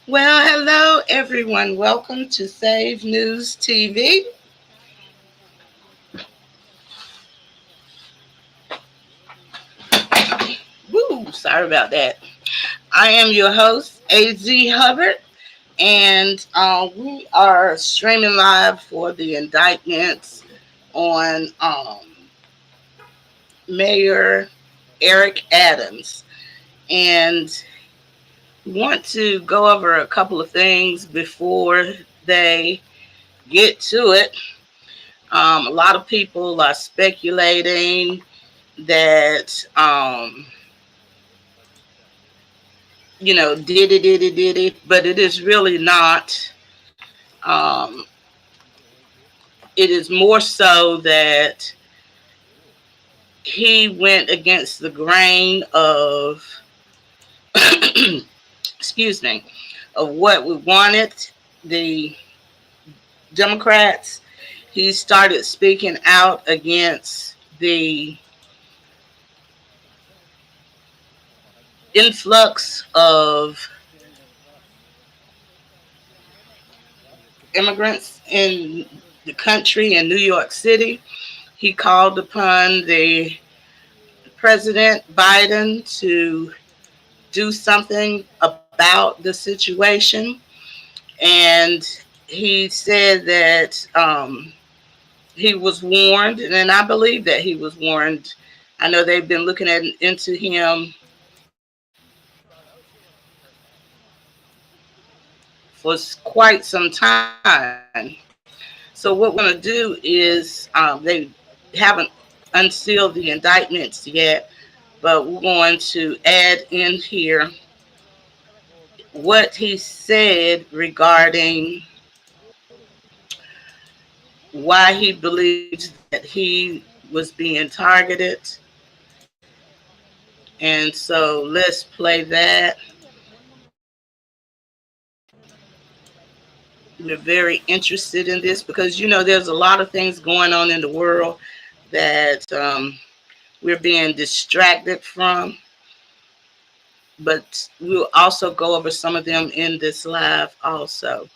Well, hello everyone. Welcome to Save News TV. Woo, sorry about that. I am your host, AZ Hubbard, and we are streaming live for the indictments on Mayor Eric Adams. And we want to go over a couple of things before they get to it. A lot of people are speculating that did it, but it is really not. Um, it is more so that he went against the grain of, excuse me, of what we wanted. The Democrats. He started speaking out against the influx of immigrants in the country in New York City. He called upon the President Biden to do something about the situation. And he said that he was warned, and I believe that he was warned. I know they've been looking into him for quite some time. So what we're going to do is they haven't unsealed the indictments yet, but we're going to add in here what he said regarding why he believes that he was being targeted. And so let's play that. We're very interested in this because, there's a lot of things going on in the world that we're being distracted from. But we'll also go over some of them in this live also.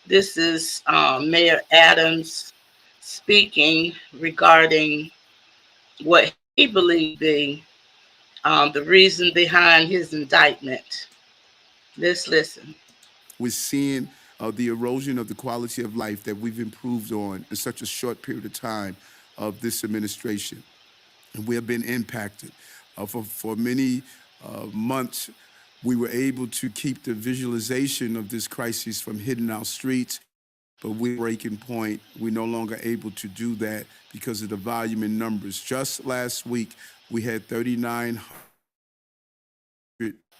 This is Mayor Adams speaking regarding what he believed to be the reason behind his indictment. Let's listen. We're seeing the erosion of the quality of life that we've improved on in such a short period of time of this administration. And we have been impacted. For many months, we were able to keep the visualization of this crisis from hitting our streets, but we're breaking point. We're no longer able to do that because of the volume in numbers. Just last week, we had 3,900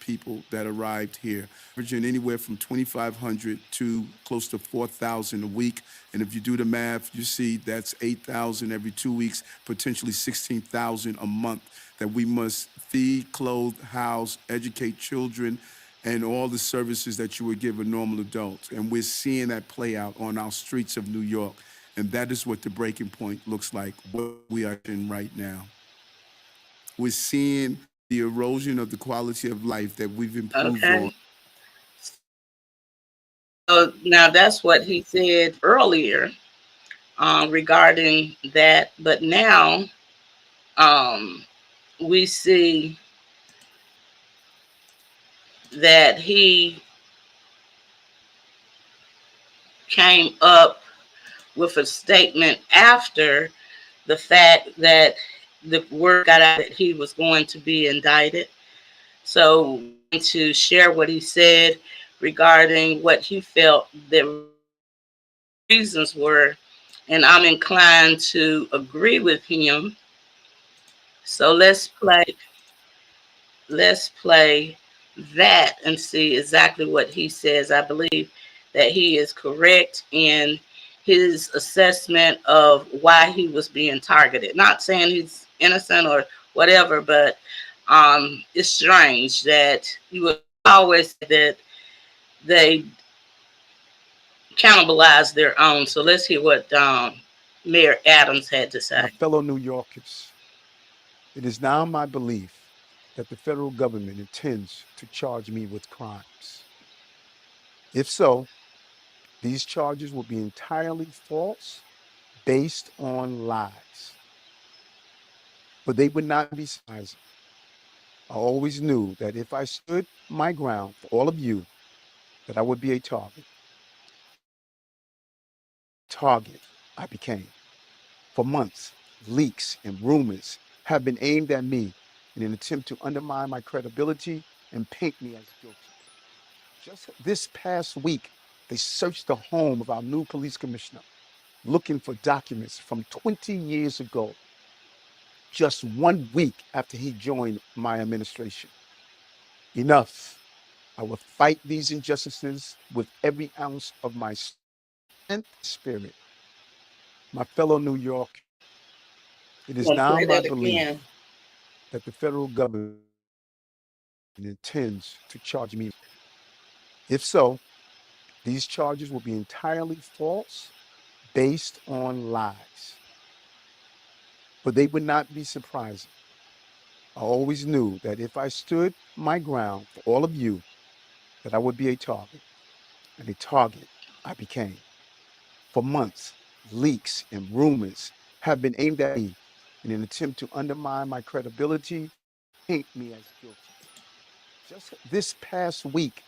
people that arrived here, averaging anywhere from 2,500 to close to 4,000 a week. And if you do the math, you see that's 8,000 every 2 weeks, potentially 16,000 a month that we must feed, clothe, house, educate children, and all the services that you would give a normal adult. And we're seeing that play out on our streets of New York. And that is what the breaking point looks like, what we are in right now. We're seeing the erosion of the quality of life that we've improved on. Okay. So now that's what he said earlier regarding that. But now um, we see that he came up with a statement after the fact that the word got out that he was going to be indicted. So we're going to share what he said regarding what he felt the reasons were, and I'm inclined to agree with him. So let's play that and see exactly what he says. I believe that he is correct in his assessment of why he was being targeted. Not saying he's innocent or whatever, but it's strange that you would always say that they cannibalize their own. So let's hear what Mayor Adams had to My say. fellow New Yorkers, it is now my belief that the federal government intends to charge me with crimes. If so, these charges will be entirely false based on lies. But they would not be surprising. I always knew that if I stood my ground for all of you, that I would be a target. Target I became. For months, leaks and rumors have been aimed at me in an attempt to undermine my credibility and paint me as guilty. Just this past week, they searched the home of our new police commissioner, looking for documents from 20 years ago, just 1 week after he joined my administration. Enough. I will fight these injustices with every ounce of my strength, spirit. My fellow New York, it I'm is gonna now play my that again. belief that the federal government intends to charge me. If so, these charges will be entirely false based on lies. But they would not be surprising. I always knew that if I stood my ground for all of you, that I would be a target, and a target I became. For months, leaks and rumors have been aimed at me in an attempt to undermine my credibility, paint me as guilty. Just this past week,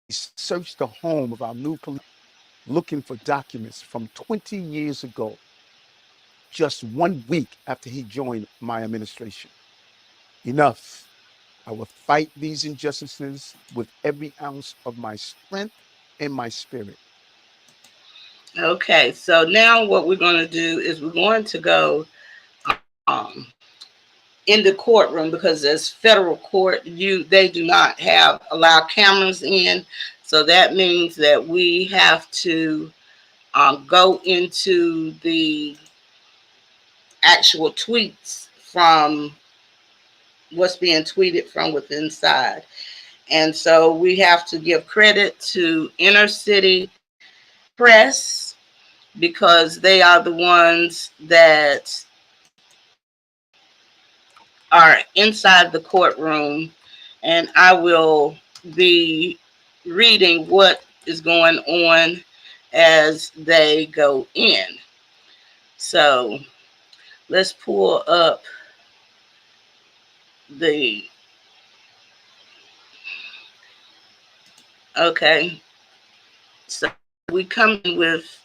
they searched the home of our new police looking for documents from 20 years ago, just 1 week after he joined my administration. Enough. I will fight these injustices with every ounce of my strength and my spirit. Okay, so now what we're going to do is we're going to go um, in the courtroom because as federal court, they do not have allow cameras in, so that means that we have to go into the actual tweets from what's being tweeted from within inside. And so we have to give credit to inner city press because they are the ones that are inside the courtroom. And I will be reading what is going on as they go in. So let's pull up the, okay. So we come in with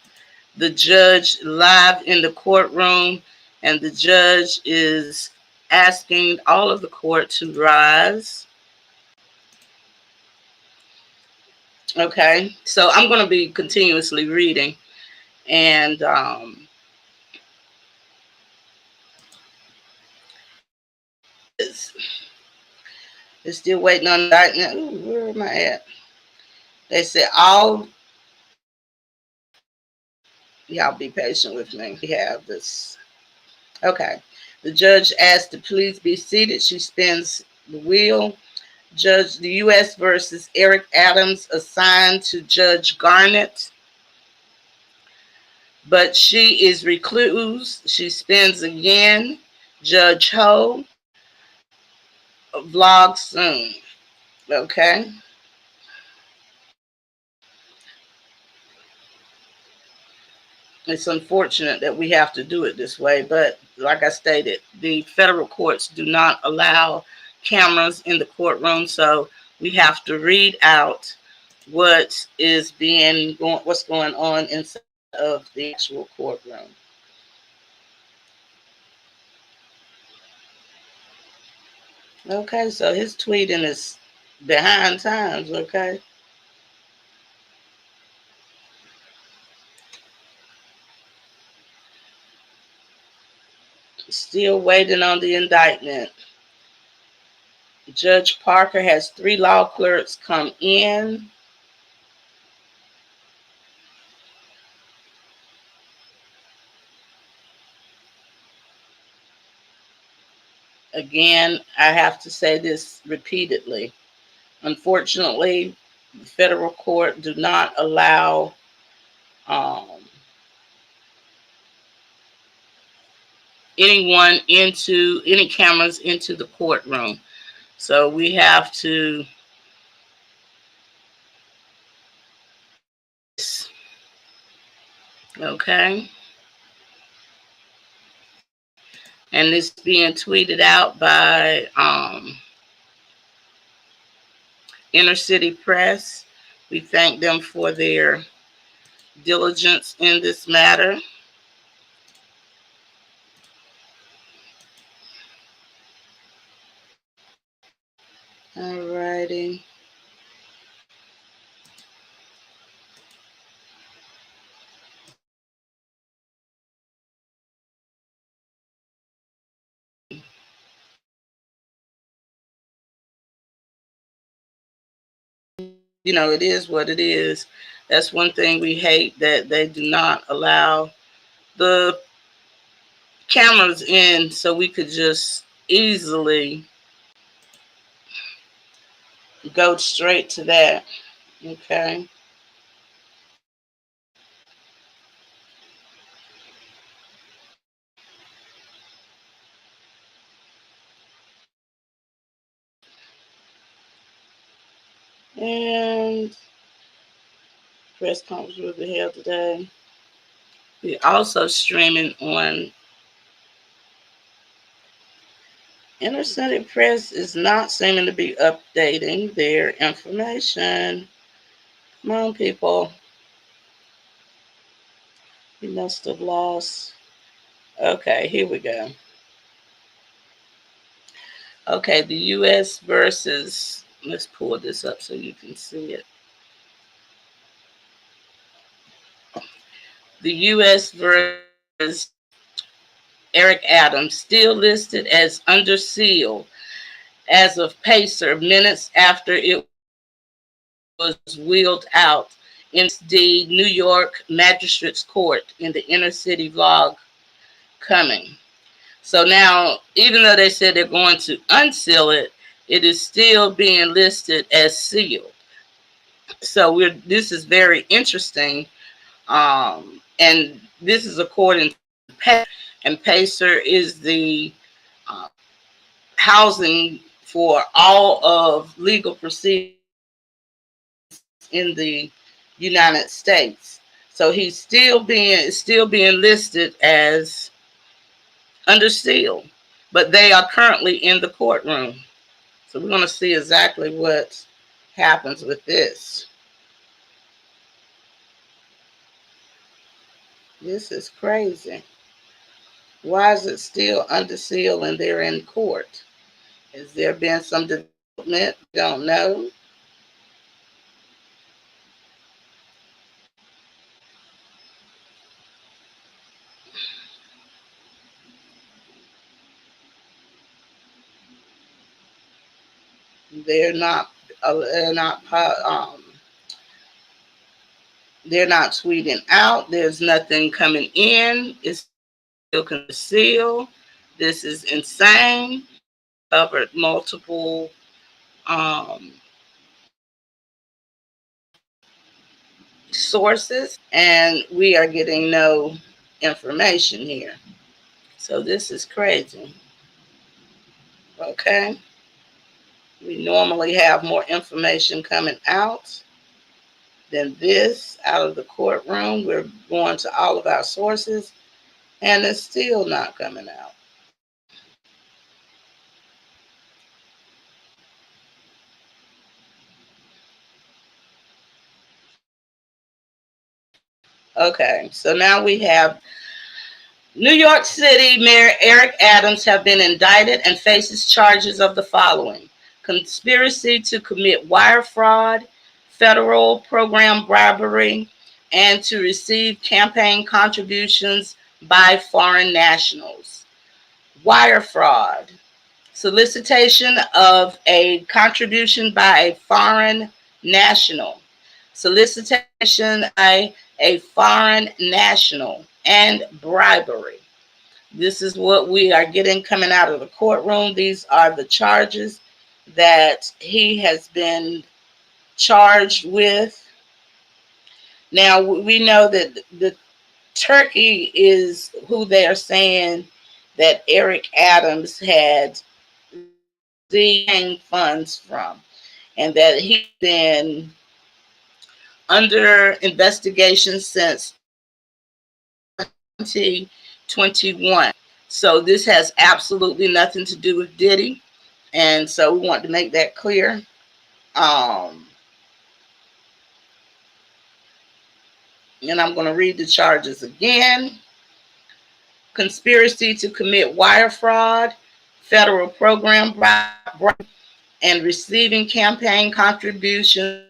the judge live in the courtroom, and the judge is asking all of the court to rise. Okay, so I'm going to be continuously reading, and they're still waiting on indictment. Ooh, where am I at? They said all. Y'all be patient with me. We have this. Okay. The judge asked to please be seated. She spins the wheel. Judge, the U.S. versus Eric Adams assigned to Judge Garnett, but she is recluse. She spins again. Judge Ho, vlog soon. Okay. It's unfortunate that we have to do it this way, but like I stated, the federal courts do not allow cameras in the courtroom, so we have to read out what's going on inside of the actual courtroom. Okay, so his tweeting is behind times. Okay, still waiting on the indictment. Judge Parker has 3 law clerks come in. Again, I have to say this repeatedly. Unfortunately, the federal court do not allow um, anyone into any cameras into the courtroom. So we have to Okay. And this being tweeted out by Inner City Press. We thank them for their diligence in this matter. Alrighty. You know, it is what it is. That's one thing we hate, that they do not allow the cameras in so we could just easily go straight to that. Okay. And press conference will be held today. We're also streaming on Inner City Press. Is not seeming to be updating their information. Come on, people. We must have lost. Okay, here we go. Okay, the U.S. versus, let's pull this up so you can see it. The U.S. versus Eric Adam, still listed as under seal as of Pacer minutes after it was wheeled out in the New York Magistrates Court in the inner city vlog coming. So now, even though they said they're going to unseal it, it is still being listed as sealed. So this is very interesting. And this is according to Pacer, and Pacer is the uh, housing for all of legal proceedings in the United States. So he's still being listed as under seal, but they are currently in the courtroom. So we're going to see exactly what happens with this. This is crazy. Why is it still under seal and they're in court? Has there been some development? Don't know. They're not. They're not. They're not tweeting out. There's nothing coming in. It's still concealed. This is insane. Covered multiple um, sources, and we are getting no information here. So this is crazy. Okay. We normally have more information coming out than this out of the courtroom. We're going to all of our sources, and it's still not coming out. Okay, so now we have New York City Mayor Eric Adams have been indicted and faces charges of the following: conspiracy to commit wire fraud, federal program bribery, and to receive campaign contributions by foreign nationals. Wire fraud, solicitation of a contribution by a foreign national, solicitation by a foreign national, and bribery. This is what we are getting coming out of the courtroom. These are the charges that he has been charged with. Now, we know that the Turkey is who they are saying that Eric Adams had the funds from, and that he's been under investigation since 2021. So this has absolutely nothing to do with Diddy. And so we want to make that clear. Um, and I'm going to read the charges again. Conspiracy to commit wire fraud, federal program bribery, and receiving campaign contributions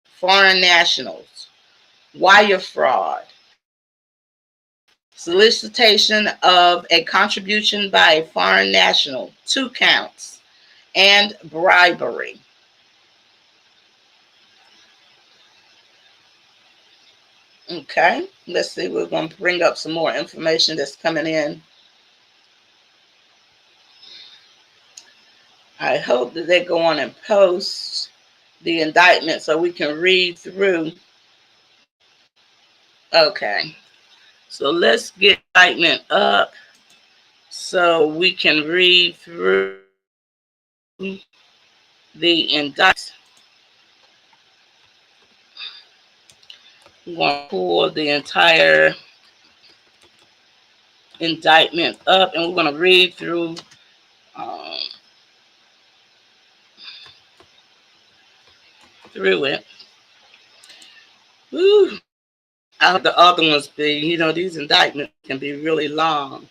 foreign nationals, wire fraud, solicitation of a contribution by a foreign national, 2 counts, and bribery. Okay, let's see. We're going to bring up some more information that's coming in. I hope that they go on and post the indictment so we can read through. Okay, so let's get indictment up so we can read through the indictment. I'm going to pull the entire indictment up and we're going to read um, through it. Woo. I hope the other ones be, these indictments can be really long.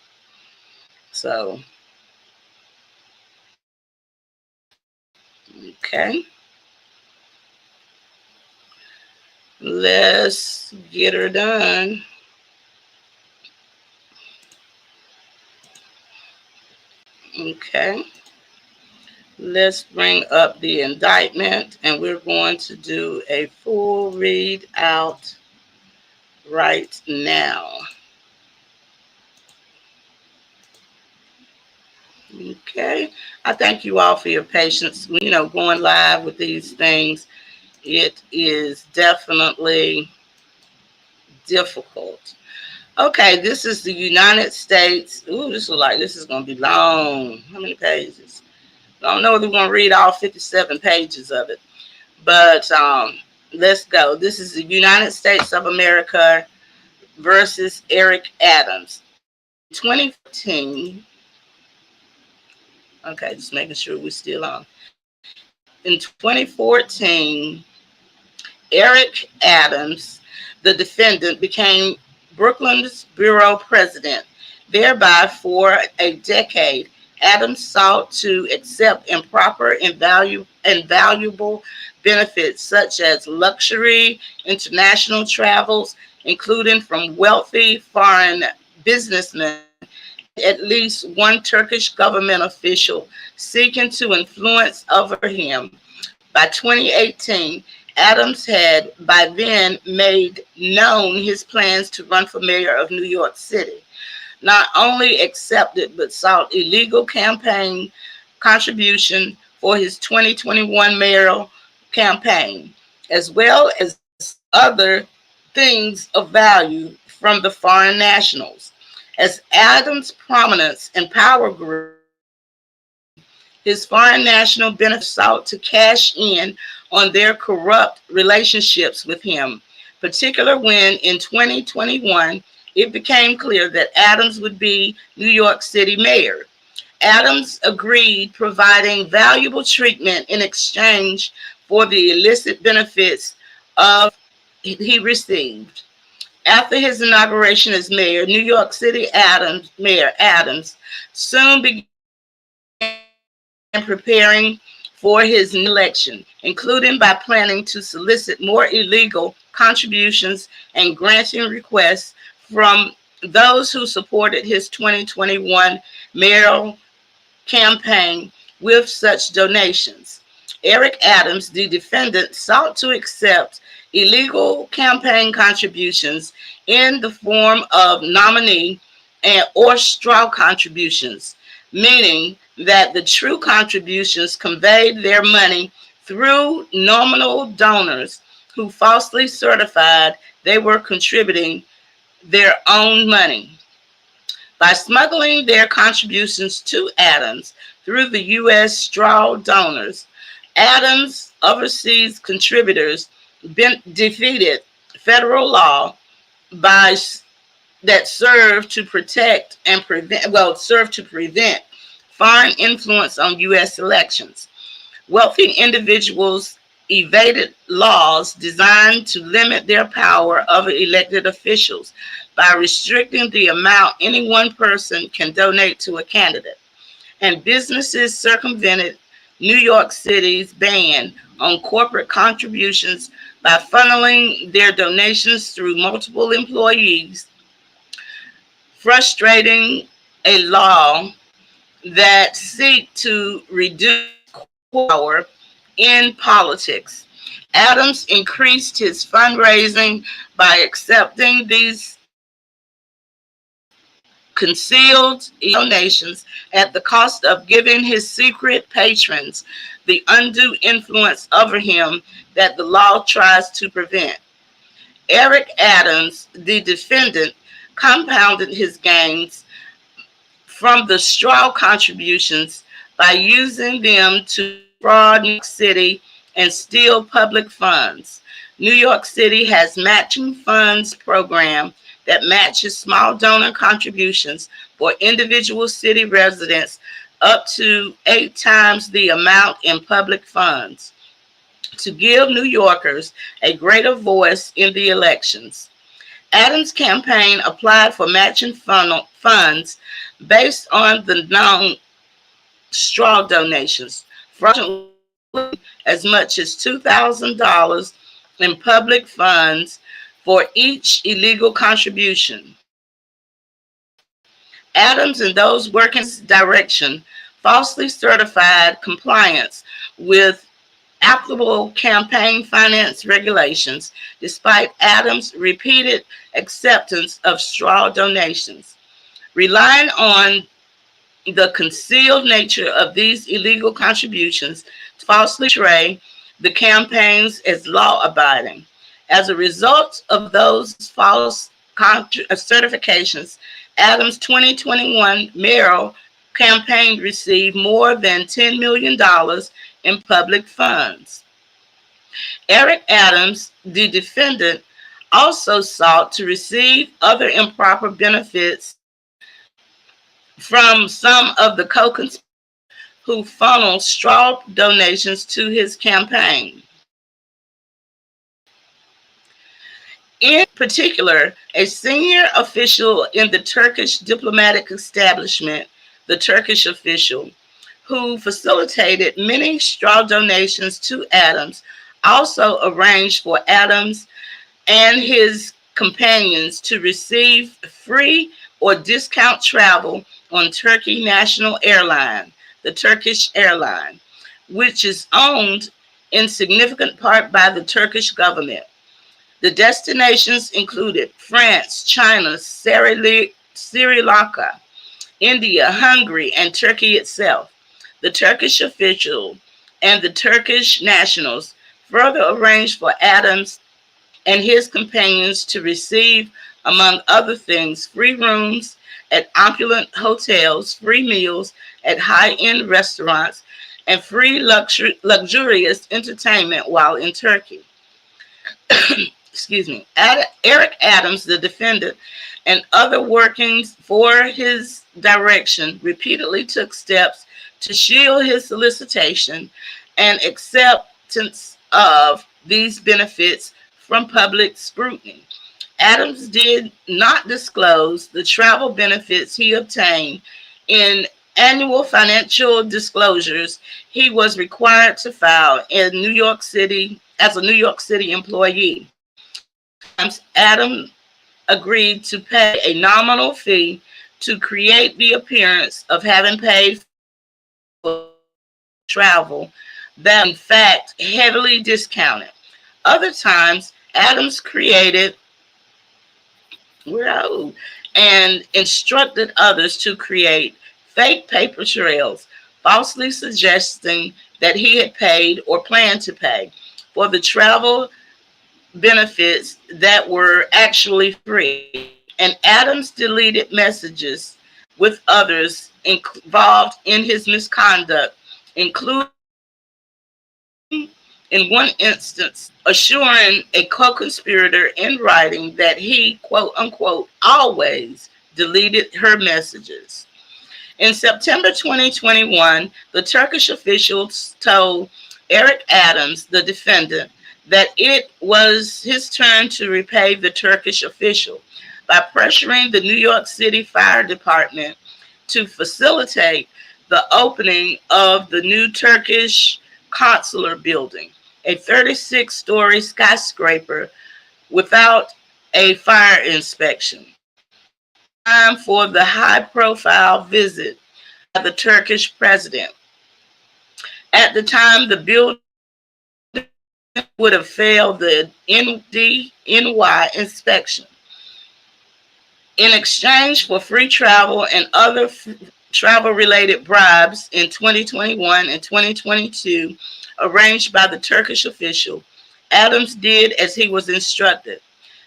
So, okay. Let's get her done. Okay. Let's bring up the indictment and we're going to do a full read out right now. Okay. I thank you all for your patience. Going live with these things, it is definitely difficult. Okay, this is the United States. Ooh, this is going to be long. How many pages? I don't know if we're going to read all 57 pages of it, but let's go. This is the United States of America versus Eric Adams. 2014. Okay, just making sure we're still on. In 2014, Eric Adams, the defendant, became Brooklyn's bureau president. Thereby, for a decade, Adams sought to accept improper and valuable benefits such as luxury international travels, including from wealthy foreign businessmen, at least one Turkish government official seeking to influence over him. By 2018, Adams had by then made known his plans to run for mayor of New York City. Not only accepted, but sought illegal campaign contribution for his 2021 mayoral campaign, as well as other things of value from the foreign nationals. As Adams' prominence and power grew, his foreign national benefits sought to cash in on their corrupt relationships with him, particularly when in 2021 it became clear that Adams would be New York City mayor. Adams agreed, providing valuable treatment in exchange for the illicit benefits he received. After his inauguration as mayor, New York City Mayor Adams soon began preparing for his election, including by planning to solicit more illegal contributions and granting requests from those who supported his 2021 mayoral campaign with such donations. Eric Adams, the defendant, sought to accept illegal campaign contributions in the form of nominee or straw contributions, meaning that the true contributions conveyed their money through nominal donors who falsely certified they were contributing their own money. By smuggling their contributions to Adams through the U.S. straw donors, Adams' overseas contributors defeated federal law by that serve to prevent foreign influence on U.S. elections. Wealthy individuals evaded laws designed to limit their power over elected officials by restricting the amount any one person can donate to a candidate. And businesses circumvented New York City's ban on corporate contributions by funneling their donations through multiple employees, frustrating a law that seek to reduce power in politics. Adams increased his fundraising by accepting these concealed donations at the cost of giving his secret patrons the undue influence over him that the law tries to prevent. Eric Adams, the defendant, compounded his gains from the straw contributions by using them to fraud New York City and steal public funds. New York City has matching funds program that matches small donor contributions for individual city residents up to 8 times the amount in public funds to give New Yorkers a greater voice in the elections. Adams' campaign applied for matching funds based on the known straw donations, fraudulently as much as $2,000 in public funds for each illegal contribution. Adams and those working in his direction falsely certified compliance with applicable campaign finance regulations, despite Adams' repeated acceptance of straw donations. Relying on the concealed nature of these illegal contributions to falsely portray the campaigns as law-abiding. As a result of those false certifications, Adams' 2021 mayoral campaign received more than $10 million in public funds. Eric Adams, the defendant, also sought to receive other improper benefits from some of the co-conspirators who funneled straw donations to his campaign. In particular, a senior official in the Turkish diplomatic establishment, the Turkish official, who facilitated many straw donations to Adams, also arranged for Adams and his companions to receive free or discount travel on Turkey National Airline, the Turkish airline, which is owned in significant part by the Turkish government. The destinations included France, China, Sri Lanka, India, Hungary, and Turkey itself. The Turkish official and the Turkish nationals further arranged for Adams and his companions to receive, among other things, free rooms at opulent hotels, free meals at high-end restaurants, and free luxurious entertainment while in Turkey. Excuse me. Eric Adams, the defendant, and other workings for his direction repeatedly took steps to shield his solicitation and acceptance of these benefits from public scrutiny. Adams did not disclose the travel benefits he obtained in annual financial disclosures he was required to file in New York City as a New York City employee. Adams agreed to pay a nominal fee to create the appearance of having paid for travel that in fact heavily discounted. Other times, Adams created and instructed others to create fake paper trails, falsely suggesting that he had paid or planned to pay for the travel benefits that were actually free. And Adams deleted messages with others involved in his misconduct, including in one instance assuring a co-conspirator in writing that he, quote unquote, always deleted her messages. In September 2021, the Turkish officials told Eric Adams, the defendant, that it was his turn to repay the Turkish official by pressuring the New York City Fire Department to facilitate the opening of the new Turkish consular building, a 36-story skyscraper without a fire inspection. Time for the high-profile visit by the Turkish president. At the time, the building would have failed the NDNY inspection. In exchange for free travel and other travel-related bribes in 2021 and 2022, arranged by the Turkish official, Adams did as he was instructed.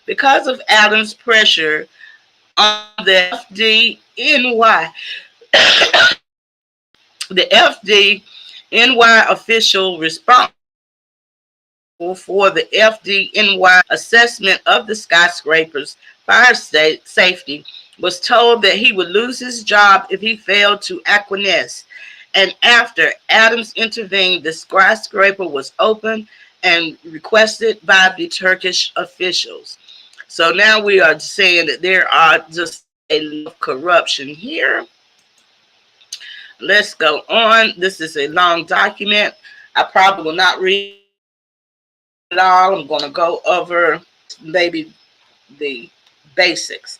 Because of Adams' pressure on the FDNY, the FDNY official responsible for the FDNY assessment of the skyscraper's fire safety was told that he would lose his job if he failed to acquiesce. And after Adams intervened, the skyscraper was opened and requested by the Turkish officials. So now we are saying that there are just a lot of corruption here. Let's go on. This is a long document. I probably will not read it all. I'm going to go over maybe the basics.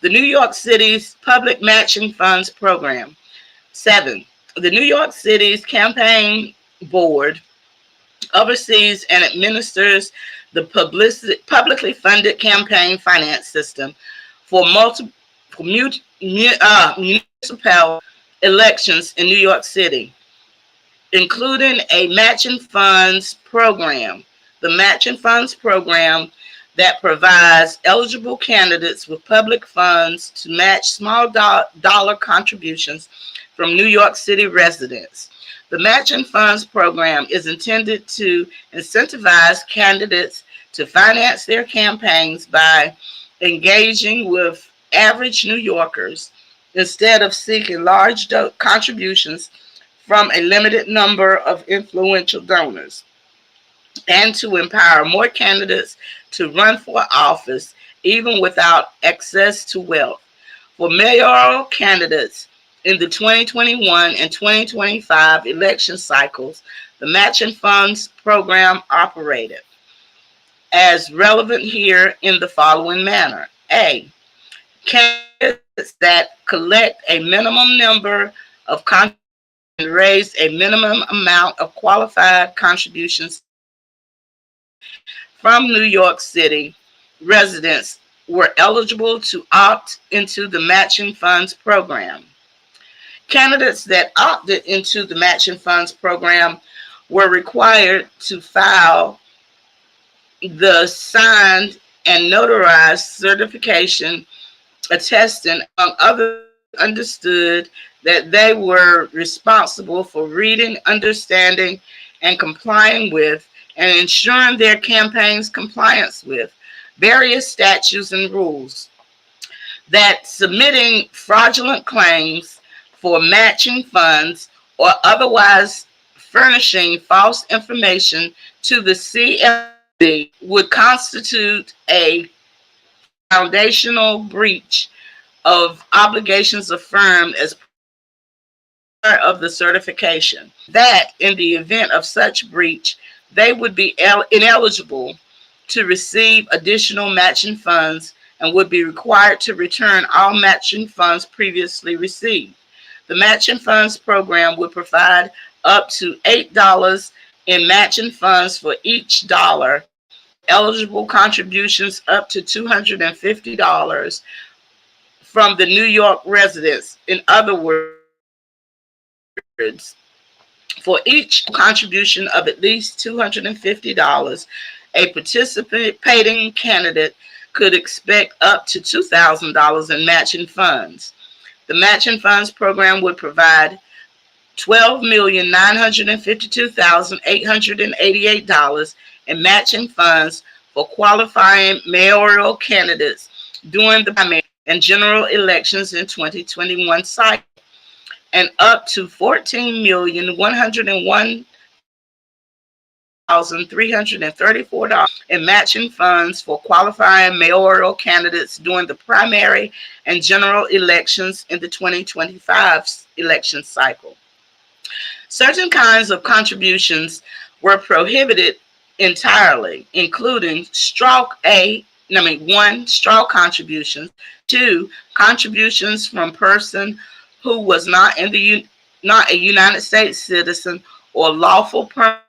The New York City's Public Matching Funds Program. 7. The New York City's Campaign Board oversees and administers the publicly funded campaign finance system for multiple municipal elections in New York City, including a matching funds program. The matching funds program that provides eligible candidates with public funds to match small dollar contributions from New York City residents. The matching funds program is intended to incentivize candidates to finance their campaigns by engaging with average New Yorkers instead of seeking large contributions from a limited number of influential donors, and to empower more candidates to run for office even without access to wealth. For mayoral candidates in the 2021 and 2025 election cycles, the matching funds program operated as relevant here in the following manner. A. Candidates that collect a minimum number of contributions and raise a minimum amount of qualified contributions from New York City residents were eligible to opt into the matching funds program. Candidates that opted into the matching funds program were required to file the signed and notarized certification attesting, among others, understood that they were responsible for reading, understanding, and complying with, and ensuring their campaign's compliance with various statutes and rules, that submitting fraudulent claims for matching funds or otherwise furnishing false information to the CFPB would constitute a foundational breach of obligations affirmed as part of the certification. That in the event of such breach, they would be ineligible to receive additional matching funds and would be required to return all matching funds previously received. The matching funds program would provide up to $8 in matching funds for each dollar, eligible contributions up to $250 from the New York residents. In other words, for each contribution of at least $250, a participating candidate could expect up to $2,000 in matching funds. The matching funds program would provide $12,952,888 in matching funds for qualifying mayoral candidates during the primary and general elections in 2021 cycle, and up to $14,101,334 in matching funds for qualifying mayoral candidates during the primary and general elections in the 2025 election cycle. Certain kinds of contributions were prohibited entirely, including one, straw contributions; two, contributions from person who was not a United States citizen or lawful permanent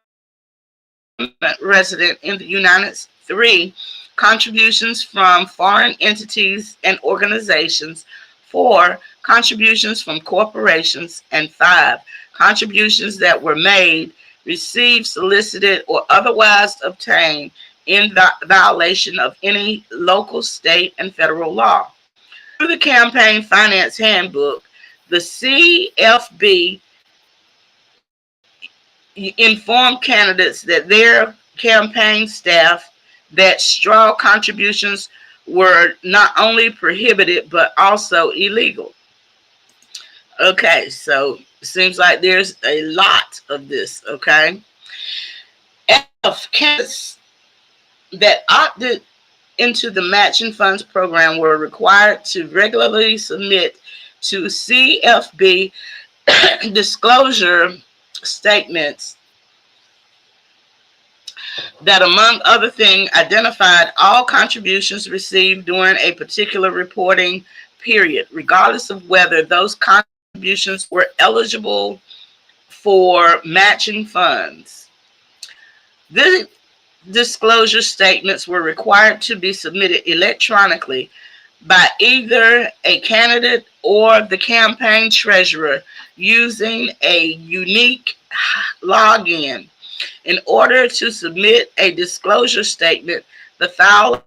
resident in the United States; three, contributions from foreign entities and organizations; four, contributions from corporations; and five, contributions that were made, received, solicited, or otherwise obtained in violation of any local, state, and federal law. Through the Campaign Finance Handbook, the CFB informed candidates that their campaign staff that straw contributions were not only prohibited but also illegal. Okay, so it seems like there's a lot of this. Okay, if candidates that opted into the matching funds program were required to regularly submit to CFB disclosure statements that, among other things, identified all contributions received during a particular reporting period, regardless of whether those contributions were eligible for matching funds. These disclosure statements were required to be submitted electronically by either a candidate or the campaign treasurer using a unique login. In order to submit a disclosure statement, the filer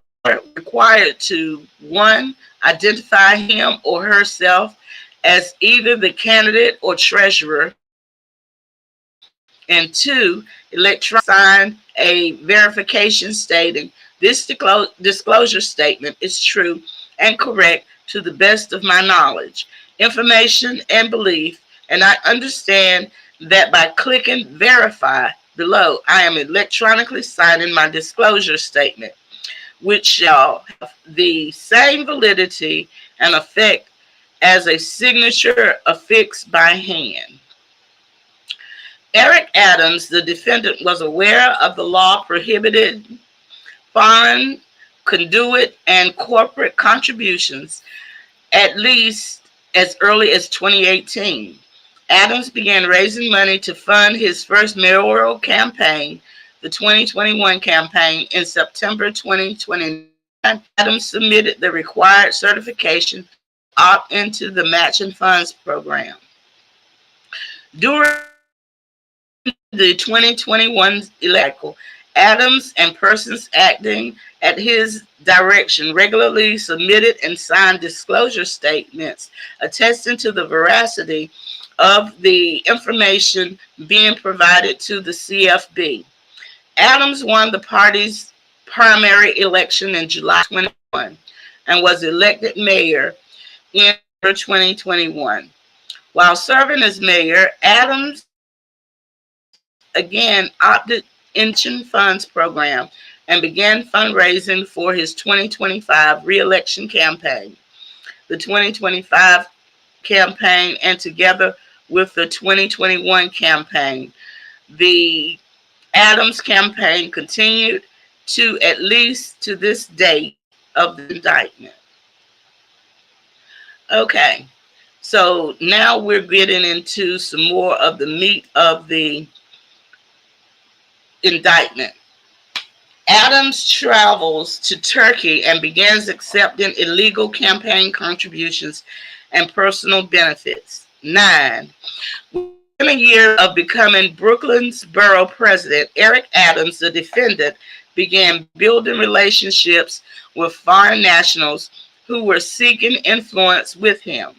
required to, one, identify him or herself as either the candidate or treasurer, and two, electronically sign a verification stating this disclosure statement is true and correct to the best of my knowledge, information, and belief, and I understand that by clicking verify below, I am electronically signing my disclosure statement, which shall have the same validity and effect as a signature affixed by hand. Eric Adams, the defendant, was aware of the law prohibited foreign, conduit, and corporate contributions at least as early as 2018. Adams began raising money to fund his first mayoral campaign, the 2021 campaign, in September 2020. Adams submitted the required certification to opt into the matching funds program. During the 2021 election, Adams and persons acting at his direction regularly submitted and signed disclosure statements attesting to the veracity of the information being provided to the CFB. Adams won the party's primary election in July 2021 and was elected mayor in 2021. While serving as mayor, Adams again opted into funds program and began fundraising for his 2025 re-election campaign. The 2025 campaign, and together with the 2021 campaign, the Adams campaign continued to at least to this date of the indictment. Okay, so now we're getting into some more of the meat of the indictment. Adams travels to Turkey and begins accepting illegal campaign contributions and personal benefits. 9. Within a year of becoming Brooklyn's borough president, Eric Adams, the defendant, began building relationships with foreign nationals who were seeking influence with him.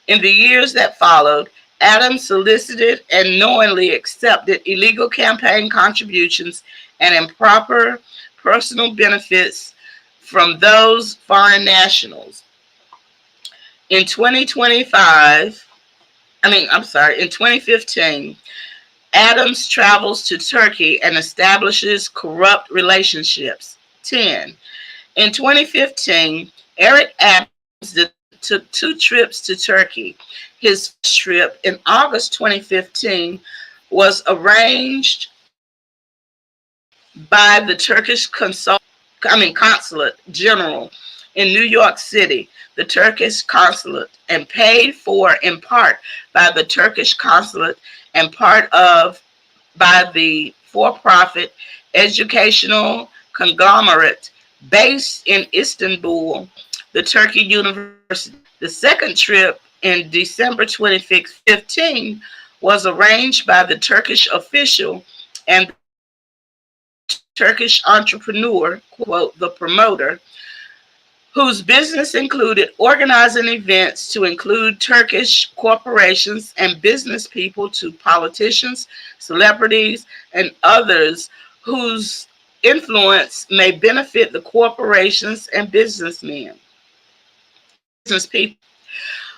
In the years that followed, Adams solicited and knowingly accepted illegal campaign contributions and improper personal benefits from those foreign nationals. In 2015, Adams travels to Turkey and establishes corrupt relationships. 10. In 2015, Eric Adams took 2 trips to Turkey. His first trip in August 2015 was arranged by the Turkish consulate general in New York City, the Turkish consulate, and paid for in part by the Turkish consulate and part of by the for-profit educational conglomerate based in Istanbul, the Turkey University. The second trip in December 2015 was arranged by the Turkish official and Turkish entrepreneur, quote, the promoter, whose business included organizing events to include Turkish corporations and business people to politicians, celebrities, and others whose influence may benefit the corporations and business people.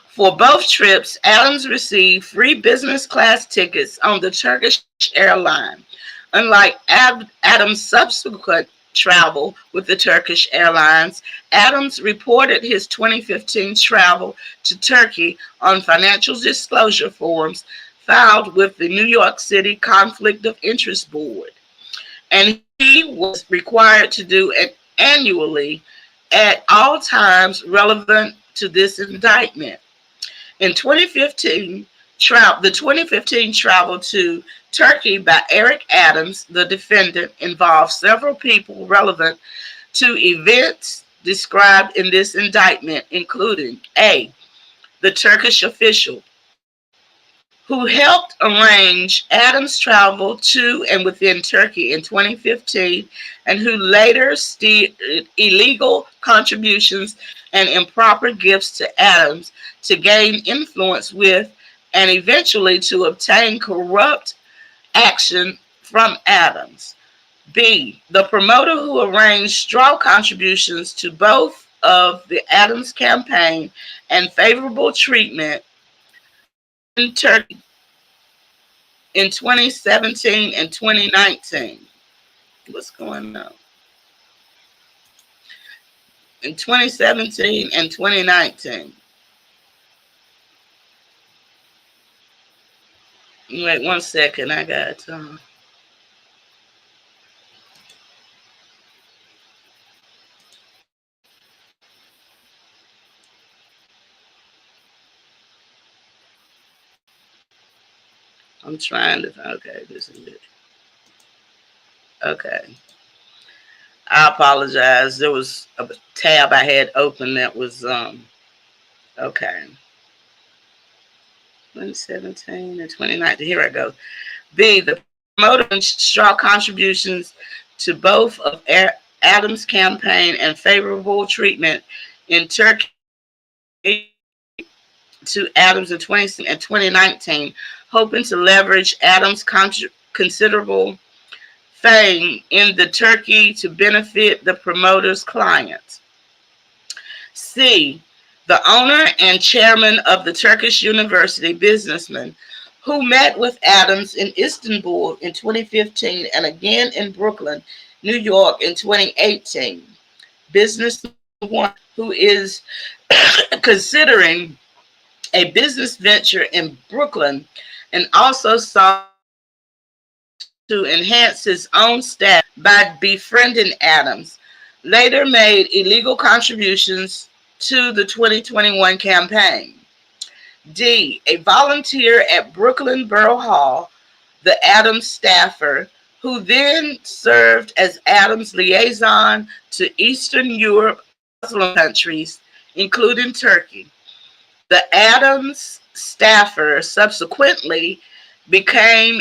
For both trips, Adams received free business class tickets on the Turkish airline. Unlike Adams' subsequent travel with the Turkish Airlines, Adams reported his 2015 travel to Turkey on financial disclosure forms filed with the New York City Conflict of Interest Board, and he was required to do it annually at all times relevant to this indictment. In 2015, the 2015 travel to Turkey by Eric Adams, the defendant, involved several people relevant to events described in this indictment, including A, the Turkish official who helped arrange Adams' travel to and within Turkey in 2015 and who later steered illegal contributions and improper gifts to Adams to gain influence with and eventually to obtain corrupt action from Adams. B, the promoter who arranged straw contributions to both of the Adams campaign and favorable treatment in Turkey in 2017 and 2019. What's going on? In 2017 and 2019. Wait 1 second, I got I'm trying to, okay, this is it. Okay. I apologize. There was a tab I had open that was, okay. 2017 and 2019. Here I go. B, the promoter straw contributions to both of Adams' campaign and favorable treatment in Turkey to Adams in 2019, hoping to leverage Adams' considerable fame in the Turkey to benefit the promoter's clients. C, the owner and chairman of the Turkish University businessman who met with Adams in Istanbul in 2015 and again in Brooklyn, New York in 2018. Businessman who is considering a business venture in Brooklyn and also sought to enhance his own status by befriending Adams, later made illegal contributions to the 2021 campaign. D, a volunteer at Brooklyn Borough Hall, the Adams staffer, who then served as Adams' liaison to Eastern Europe Muslim countries, including Turkey. The Adams staffer subsequently became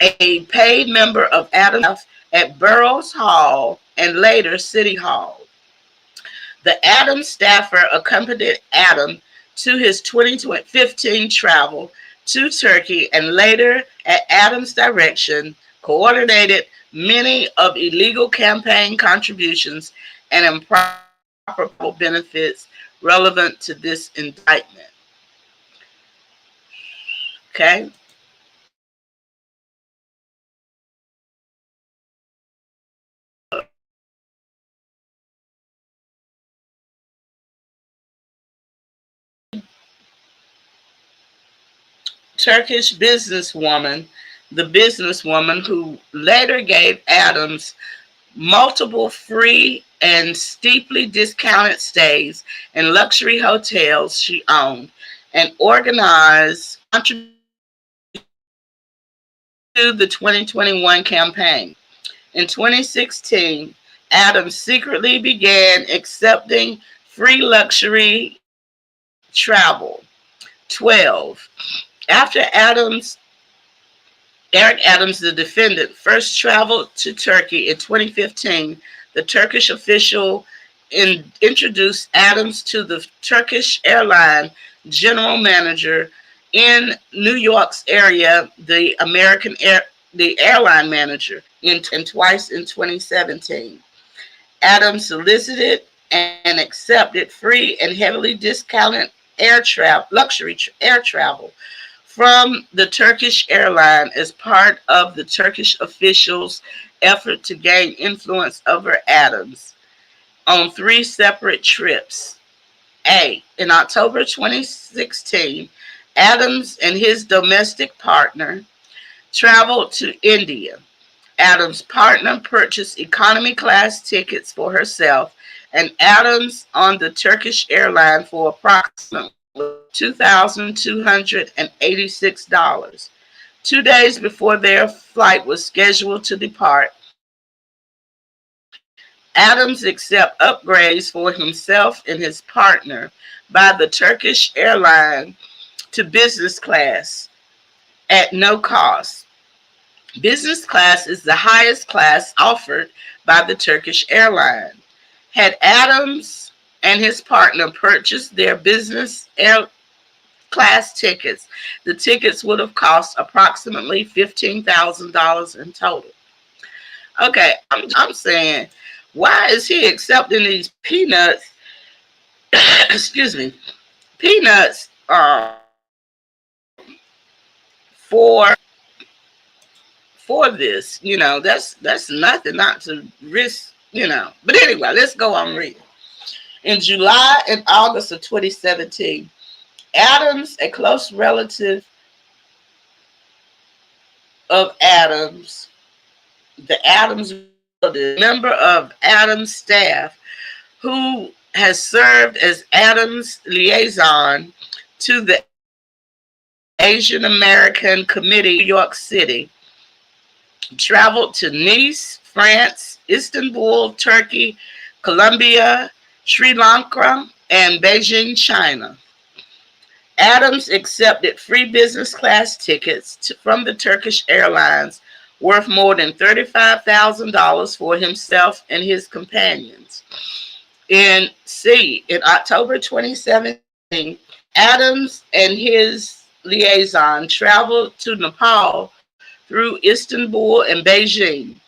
a paid member of Adams at Burroughs Hall and later City Hall. The Adams staffer accompanied Adam to his 2015 travel to Turkey, and later, at Adams' direction, coordinated many of illegal campaign contributions and improper benefits relevant to this indictment. Okay? Turkish businesswoman, the businesswoman who later gave Adams multiple free and steeply discounted stays in luxury hotels she owned, and organized contributions to the 2021 campaign. In 2016, Adams secretly began accepting free luxury travel. 12. After Eric Adams, the defendant, first traveled to Turkey in 2015, the Turkish official introduced Adams to the Turkish airline general manager in New York's area, the airline manager, and twice in 2017. Adams solicited and accepted free and heavily discounted luxury air travel from the Turkish airline as part of the Turkish officials' effort to gain influence over Adams on three separate trips. In October 2016, Adams and his domestic partner traveled to India. Adams' partner purchased economy class tickets for herself and Adams on the Turkish airline for approximately $2,286. 2 days before their flight was scheduled to depart, Adams accepted upgrades for himself and his partner by the Turkish airline to business class at no cost. Business class is the highest class offered by the Turkish airline. Had Adams and his partner purchased their business class tickets, the tickets would have cost approximately $15,000 in total. Okay, I'm saying, why is he accepting these peanuts? Excuse me, peanuts for this? That's nothing not to risk. But anyway, let's go on reading. In July and August of 2017, Adams, a close relative of Adams, the Adams member of Adams' staff, who has served as Adams' liaison to the Asian American Committee in New York City, traveled to Nice, France, Istanbul, Turkey, Colombia, Sri Lanka, and Beijing, China. Adams accepted free business class tickets from the Turkish Airlines worth more than $35,000 for himself and his companions. In October 2017, Adams and his liaison traveled to Nepal through Istanbul and Beijing.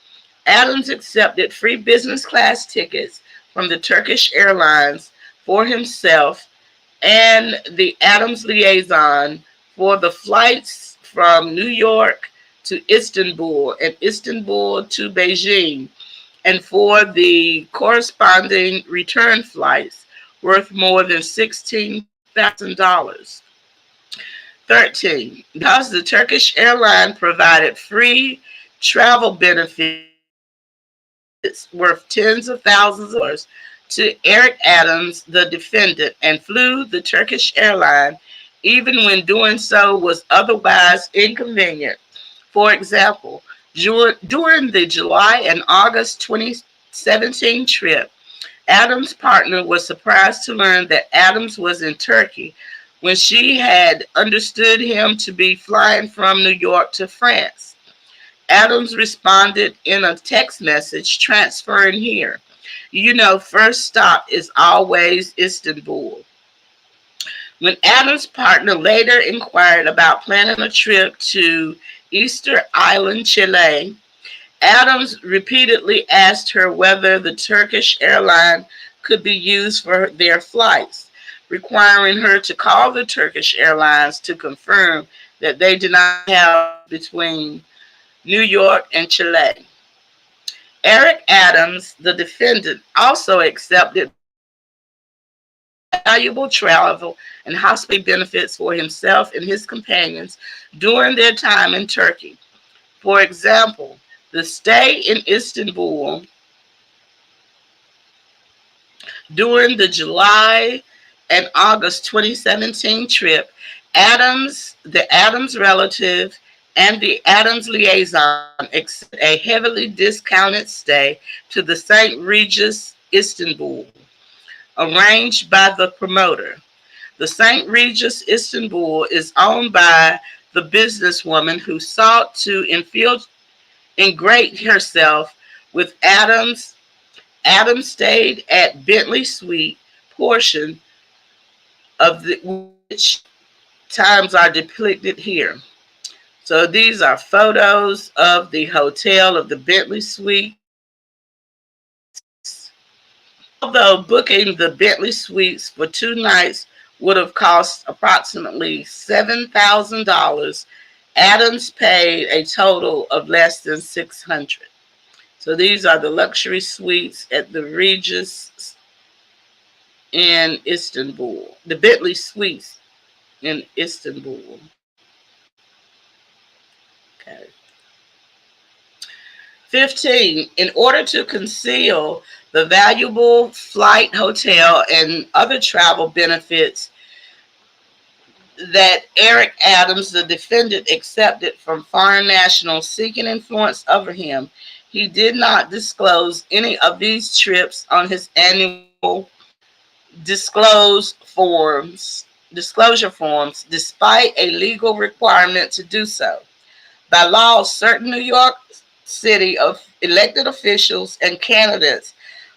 Adams accepted free business class tickets from the Turkish Airlines for himself and the Adams liaison for the flights from New York to Istanbul and Istanbul to Beijing, and for the corresponding return flights worth more than $16,000. 13. Because the Turkish airline provided free travel benefits worth tens of thousands of dollars to Eric Adams, the defendant, and flew the Turkish airline even when doing so was otherwise inconvenient. For example, during the July and August 2017 trip, Adams' partner was surprised to learn that Adams was in Turkey when she had understood him to be flying from New York to France. Adams responded in a text message, transferring here. First stop is always Istanbul. When Adams' partner later inquired about planning a trip to Easter Island, Chile, Adams repeatedly asked her whether the Turkish airline could be used for their flights, requiring her to call the Turkish Airlines to confirm that they did not have between New York and Chile. Eric Adams, the defendant, also accepted valuable travel and hospital benefits for himself and his companions during their time in Turkey. For example, the stay in Istanbul during the July and August 2017 trip, the Adams relative, and the Adams liaison accepted a heavily discounted stay to the St. Regis Istanbul, arranged by the promoter. The St. Regis Istanbul is owned by the businesswoman who sought to ingrate herself with Adams. Adams stayed at Bentley Suite, portion of which times are depicted here. So these are photos of the hotel of the Bentley Suite. Although booking the Bentley Suites for 2 nights would have cost approximately $7,000, Adams paid a total of less than $600. So these are the luxury suites at the Regis in Istanbul, the Bentley Suites in Istanbul. Okay. 15. In order to conceal the valuable flight, hotel, and other travel benefits that Eric Adams, the defendant, accepted from foreign nationals seeking influence over him, he did not disclose any of these trips on his annual disclosure forms, despite a legal requirement to do so. By law, certain New York City elected officials and candidates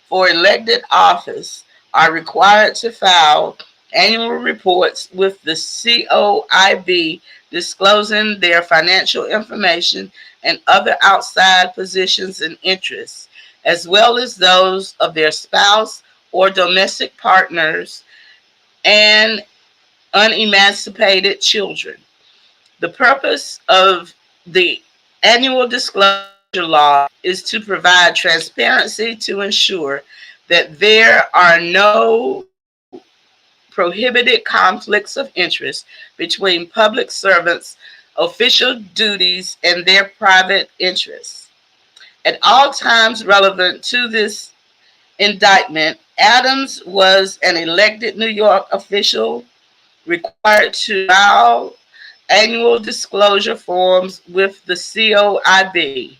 for elected office are required to file annual reports with the COIB disclosing their financial information and other outside positions and interests, as well as those of their spouse or domestic partners and unemancipated children. The purpose of the annual disclosure law is to provide transparency to ensure that there are no prohibited conflicts of interest between public servants' official duties and their private interests. At all times relevant to this indictment, Adams was an elected New York official required to file annual disclosure forms with the COIB.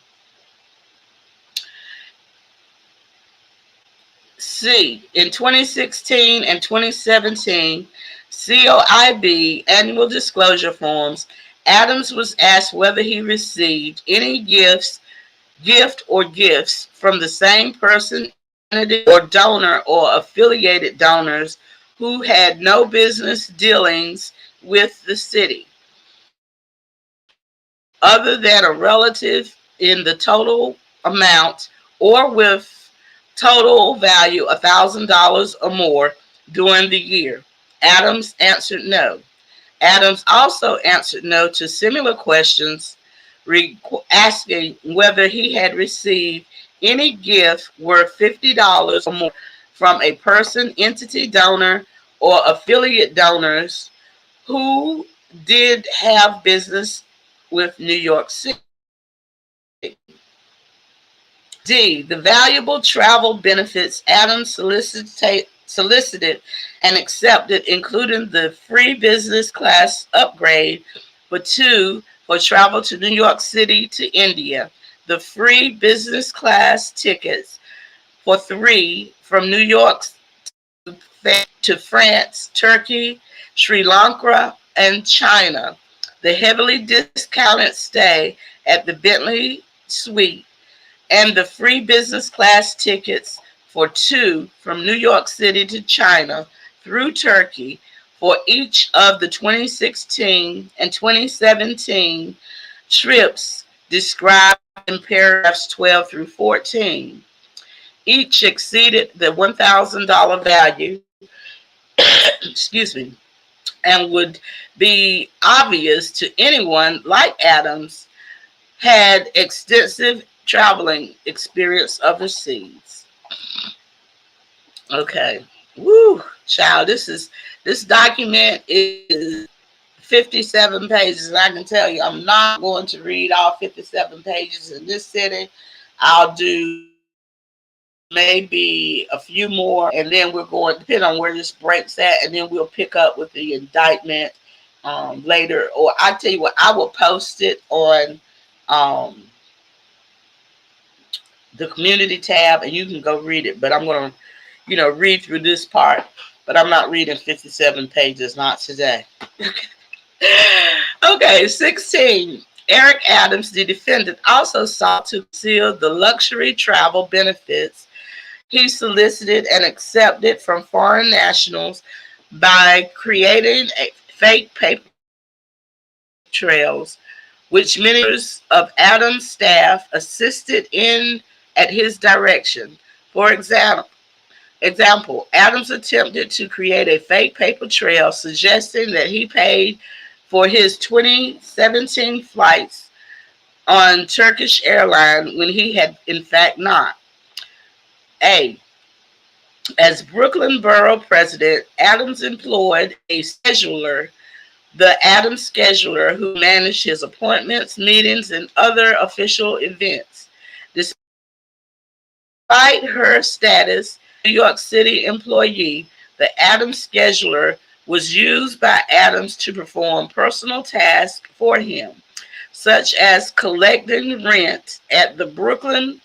In 2016 and 2017 COIB annual disclosure forms, Adams was asked whether he received any gift or gifts from the same person, entity, or donor or affiliated donors who had no business dealings with the city, other than a relative in the total amount or with total value $1,000 or more during the year. Adams answered no. Adams also answered no to similar questions asking whether he had received any gift worth $50 or more from a person, entity, donor, or affiliate donors who did have business with New York City. D. The valuable travel benefits Adams solicited and accepted, including the free business class upgrade for travel to New York City to India, the free business class tickets for 3 from New York to France, Turkey, Sri Lanka, and China, the heavily discounted stay at the Bentley Suite, and the free business class tickets for 2 from New York City to China through Turkey for each of the 2016 and 2017 trips described in paragraphs 12 through 14. Each exceeded the $1,000 value, excuse me, and would be obvious to anyone like Adams had extensive traveling experience overseas. Okay. Woo, child, this document is 57 pages, and I can tell you I'm not going to read all 57 pages in this sitting. I'll do maybe a few more, and then we're going, depending on where this breaks at, and then we'll pick up with the indictment later. Or I tell you what, I will post it on um, the community tab, and you can go read it. But I'm going to, read through this part. But I'm not reading 57 pages, not today. Okay, 16. Eric Adams, the defendant, also sought to conceal the luxury travel benefits he solicited and accepted from foreign nationals by creating fake paper trails, which many of Adams' staff assisted in at his direction. For example, Adams attempted to create a fake paper trail suggesting that he paid for his 2017 flights on Turkish Airlines when he had in fact not. A. As Brooklyn Borough President, Adams employed a scheduler, the Adams scheduler, who managed his appointments, meetings, and other official events. Despite her status New York City employee, the Adams scheduler was used by Adams to perform personal tasks for him, such as collecting rent at the Brooklyn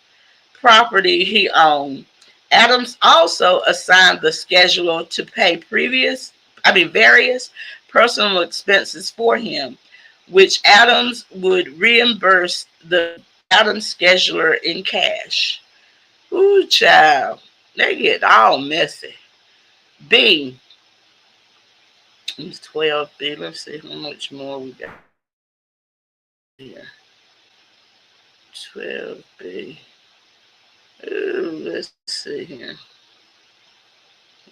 property he owned. Adams also assigned the scheduler to pay various personal expenses for him, which Adams would reimburse the Adams scheduler in cash. Ooh, child, they get all messy. B, it's 12B. Let's see how much more we got here. 12B. Ooh, let's see here.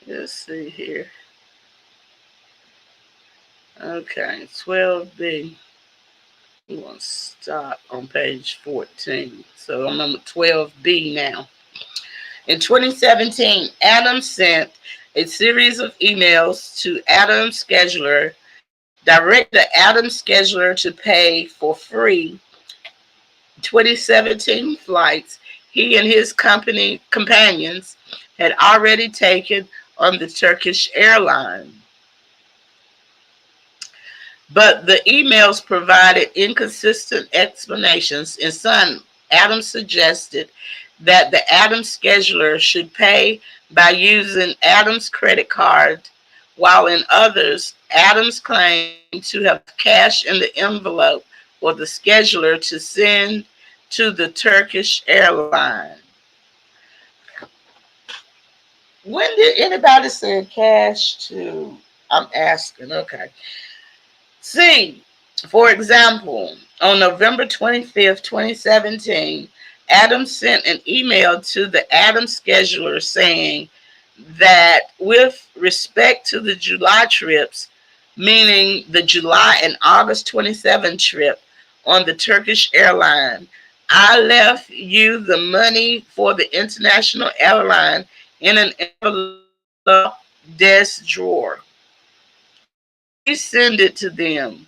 Let's see here. Okay, 12B. We want to stop on page 14. So I'm on 12B now. In 2017, Adams sent a series of emails to Adams Scheduler, directed the Adams Scheduler to pay for free 2017 flights he and his companions had already taken on the Turkish airline. But the emails provided inconsistent explanations. In some, Adams suggested that the Adams scheduler should pay by using Adams' credit card, while in others, Adams claimed to have cash in the envelope for the scheduler to send to the Turkish airline. When did anybody send cash to? I'm asking, okay. C, for example, on November 25th, 2017, Adams sent an email to the Adams scheduler saying that with respect to the July trips, meaning the July and August 27 trip on the Turkish airline, I left you the money for the international airline in an envelope desk drawer. Please send it to them.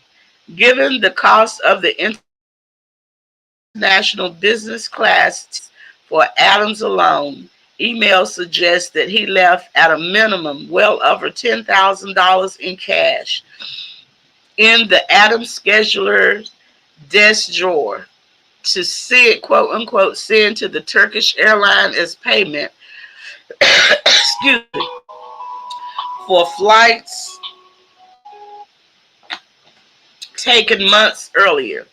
Given the cost of the international business class for Adams alone, emails suggest that he left at a minimum well over $10,000 in cash in the Adams scheduler's desk drawer to send, quote unquote, send to the Turkish airline as payment excuse me, for flights taken months earlier.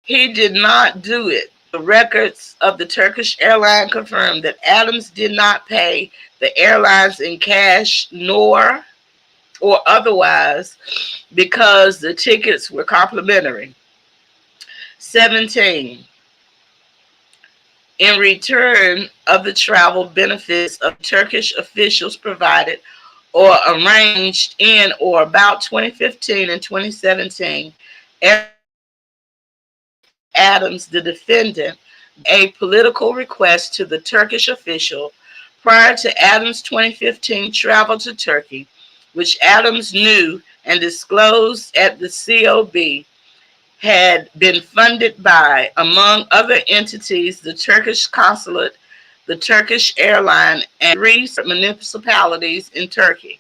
He did not do it The records of the Turkish airline confirmed that Adams did not pay the airlines in cash nor or otherwise because the tickets were complimentary. 17. In return of the travel benefits of Turkish officials provided or arranged in or about 2015 and 2017, Adams, the defendant, a political request to the Turkish official prior to Adams' 2015 travel to Turkey, which Adams knew and disclosed at the COB had been funded by, among other entities, the Turkish consulate, the Turkish airline, and 3 municipalities in Turkey.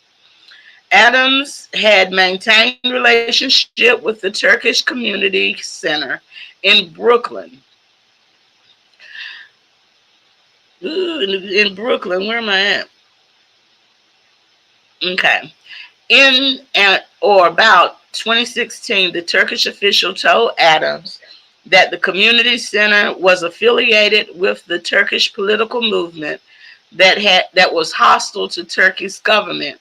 Adams had maintained a relationship with the Turkish Community Center in Brooklyn. In Brooklyn, where am I at? Okay. In or about 2016, the Turkish official told Adams that the community center was affiliated with the Turkish political movement that was hostile to Turkey's government,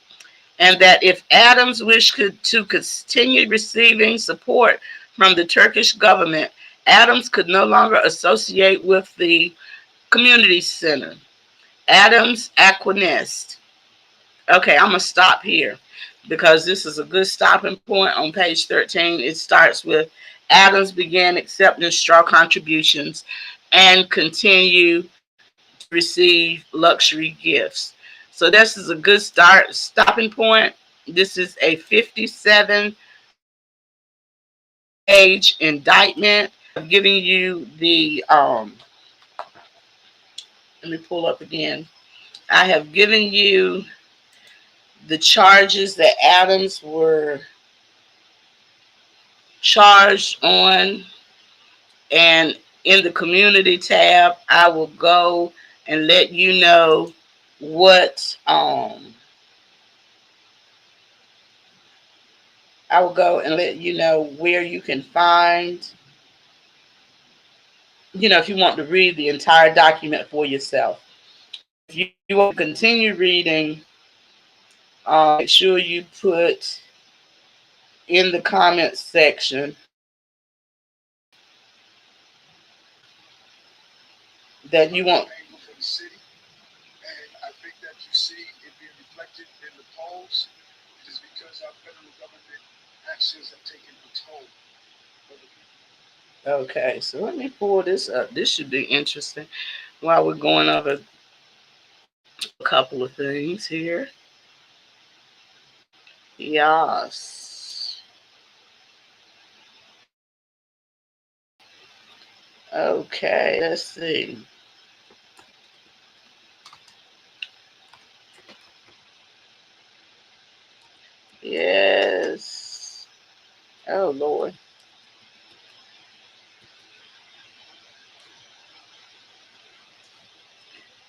and that if Adams wished to continue receiving support from the Turkish government, Adams could no longer associate with the community center. Adams acquiesced. Okay, I'm going to stop here because this is a good stopping point on page 13. It starts with Adams began accepting straw contributions and continue to receive luxury gifts. So this is a good stopping point. This is a 57-page indictment. I'm giving you the, let me pull up again. I have given you the charges that Adams were charged on, and in the community tab, I will go and let you know what I will go and let you know where you can find, if you want to read the entire document for yourself. If you want to continue reading, make sure you put in the comments section that you want. Okay, so let me pull this up. This should be interesting while we're going over a couple of things here. Yes. Okay, let's see. Yes. Oh, Lord.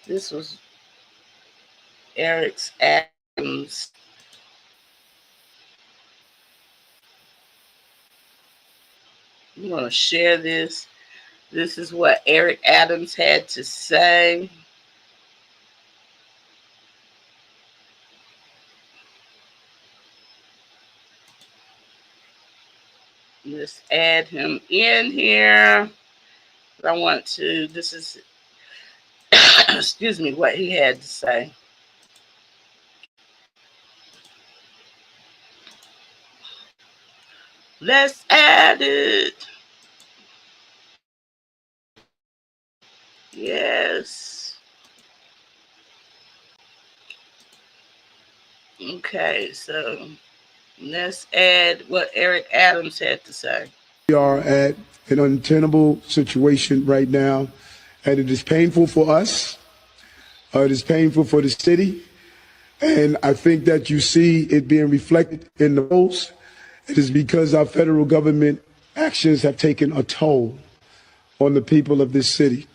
This was Eric Adams. I'm going to share this. This is what Eric Adams had to say. Let's add him in here. I want to, this is, excuse me, what he had to say. Let's add it. Yes. Okay, so let's add what Eric Adams had to say. We are at an untenable situation right now, and it is painful for us. It is painful for the city, and I think that you see it being reflected in the polls. It is because our federal government actions have taken a toll on the people of this city.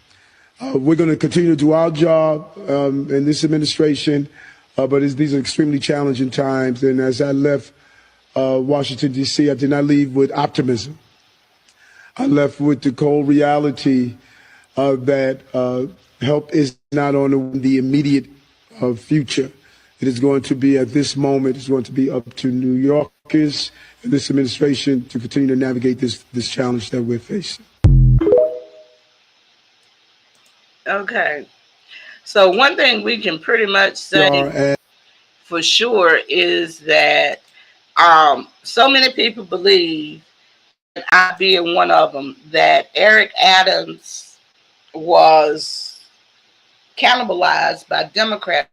We're going to continue to do our job in this administration, but these are extremely challenging times. And as I left Washington, D.C., I did not leave with optimism. I left with the cold reality that help is not on the immediate future. It is going to be, at this moment, it's going to be up to New Yorkers and this administration to continue to navigate this challenge that we're facing. Okay. So one thing we can pretty much say for sure is that so many people believe, and I being one of them, that Eric Adams was cannibalized by Democrats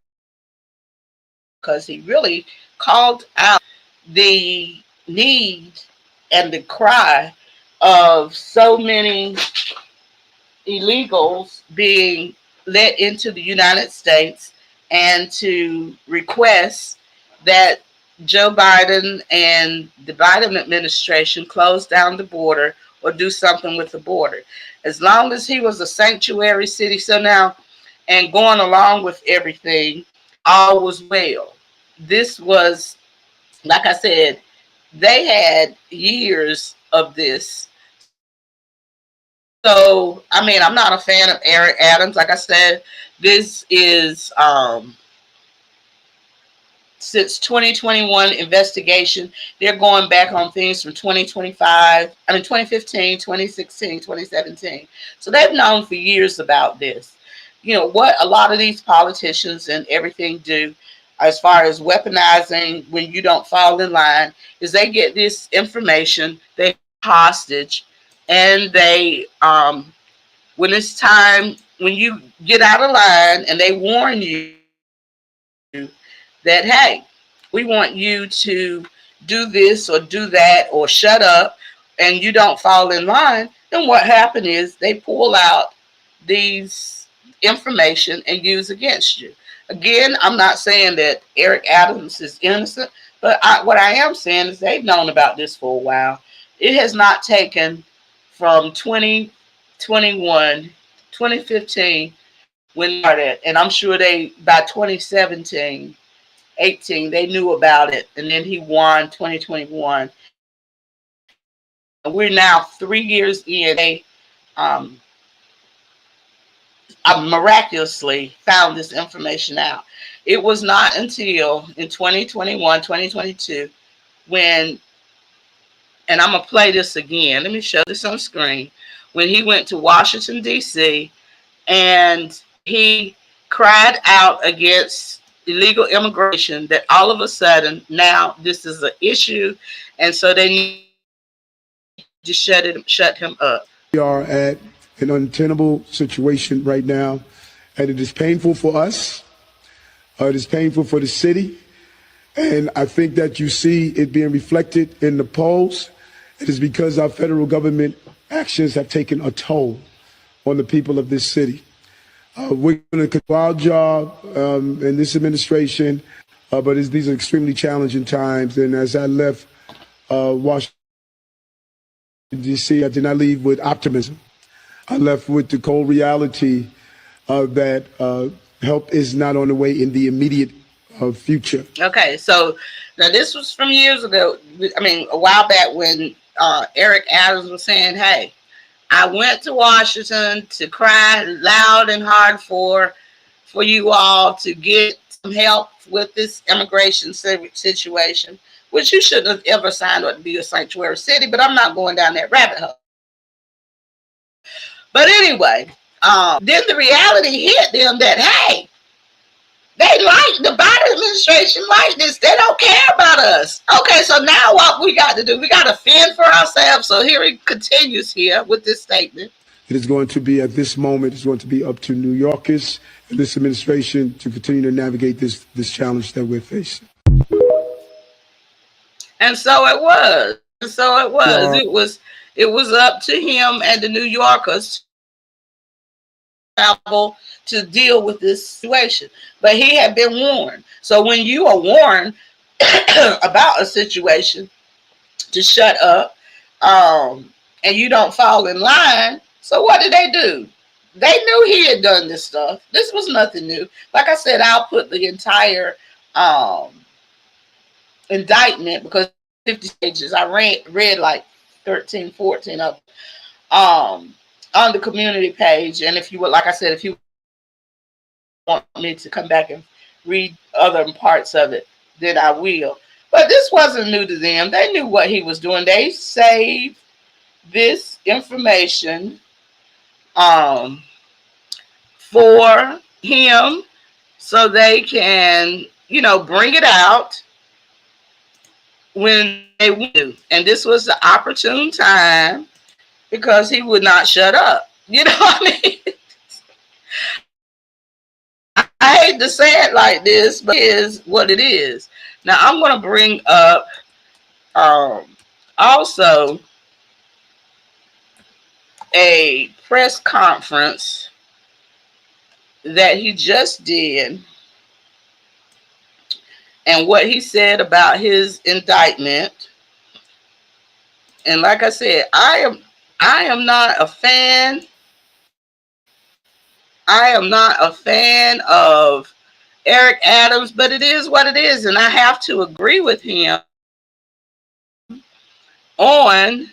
because he really called out the need and the cry of so many illegals being let into the United States, and to request that Joe Biden and the Biden administration close down the border or do something with the border. As long as he was a sanctuary city, so now, and going along with everything, all was well. This was, like I said, they had years of this. So, I mean, I'm not a fan of Eric Adams. Like I said, this is since 2021 investigation. They're going back on things from 2025, 2015, 2016, 2017. So they've known for years about this. You know, what a lot of these politicians and everything do as far as weaponizing when you don't fall in line is they get this information, they hostage, and they when it's time, when you get out of line and they warn you that, hey, we want you to do this or do that or shut up, and you don't fall in line, then what happened is they pull out these information and use against you. Again, I'm not saying that Eric Adams is innocent, but what I am saying is they've known about this for a while. It has not taken from 2021, 2015 when they started, and I'm sure they by 2017, 18, they knew about it, and then he won 2021. We're now 3 years in. They um, miraculously found this information out. It was not until in 2021, 2022, when, and I'm going to play this again. Let me show this on screen. When he went to Washington, D.C., and he cried out against illegal immigration, that all of a sudden now this is an issue, and so they need to shut him up. We are at an untenable situation right now, and it is painful for us. It is painful for the city, and I think that you see it being reflected in the polls. It is because our federal government actions have taken a toll on the people of this city. We're going to do our job in this administration, but these are extremely challenging times. And as I left Washington, D.C., I did not leave with optimism. I left with the cold reality that help is not on the way in the immediate future. Okay, so now this was from years ago. I mean, a while back when Eric Adams was saying, hey, I went to Washington to cry loud and hard for you all to get some help with this immigration situation, which you shouldn't have ever signed up to be a sanctuary city, but I'm not going down that rabbit hole. But anyway, then the reality hit them that, hey, they like the Biden administration like this. They don't care about us. Okay, so now what we got to do, we got to fend for ourselves. So here he continues here with this statement. It is going to be, at this moment, it's going to be up to New Yorkers and this administration to continue to navigate this challenge that we're facing. And so it was. And so it was. It was up to him and the New Yorkers to deal with this situation. But he had been warned. So when you are warned about a situation to shut up, and you don't fall in line, so what did they do? They knew he had done this stuff. This was nothing new. Like I said, I'll put the entire indictment, because 50 pages. I read like 13, 14 of them. on the community page. And if you would, like I said, if you want me to come back and read other parts of it, then I will. But this wasn't new to them. They knew what he was doing. They saved this information for him so they can, bring it out when they do. And this was the opportune time because he would not shut up. You know what I mean? I hate to say it like this, but it is what it is. Now I'm going to bring up also a press conference that he just did and what he said about his indictment. And like I said, I am not a fan. I am not a fan of Eric Adams, but it is what it is, and I have to agree with him on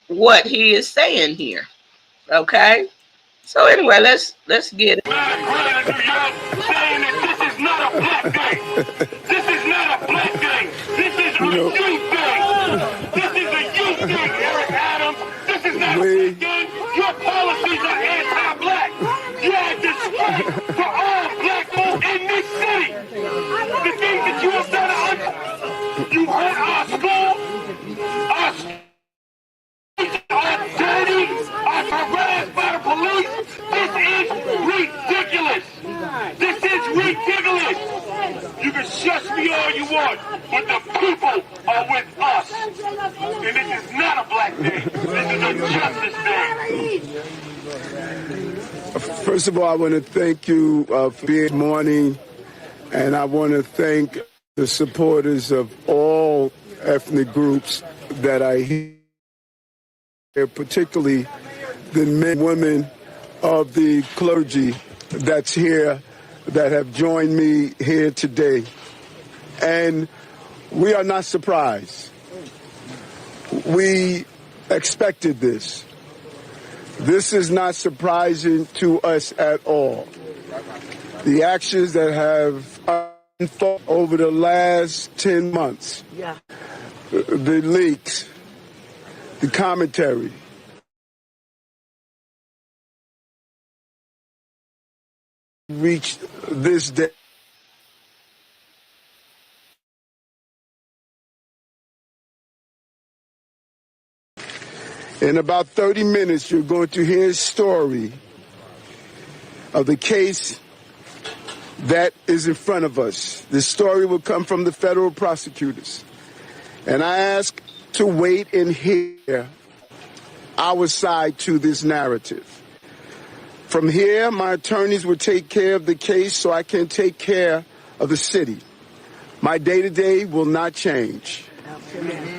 what he is saying here. Okay? So anyway, let's get it. Saying that this is not a black thing. This is not a black thing. This is a youth thing. This is a youth thing, Eric Adams. This is not a black thing. Your policies are anti-black. You have disrespect for all black folk in this city. The things that you have done, you hurt our schools, our are dirty, are harassed by the police. This is ridiculous. This is ridiculous. You can shush me all you want, but the people are with us. And this is not a black thing. This is a justice thing. First of all, I want to thank you for being here morning, and I want to thank the supporters of all ethnic groups that I hear, particularly the men and women of the clergy that's here, that have joined me here today. And we are not surprised. We expected this. This is not surprising to us at all. The actions that have unfolded over the last 10 months, the leaks, the commentary, reached this day. In about 30 minutes, you're going to hear a story of the case that is in front of us. This story will come from the federal prosecutors. And I ask to wait and hear our side to this narrative. From here, my attorneys will take care of the case so I can take care of the city. My day-to-day will not change.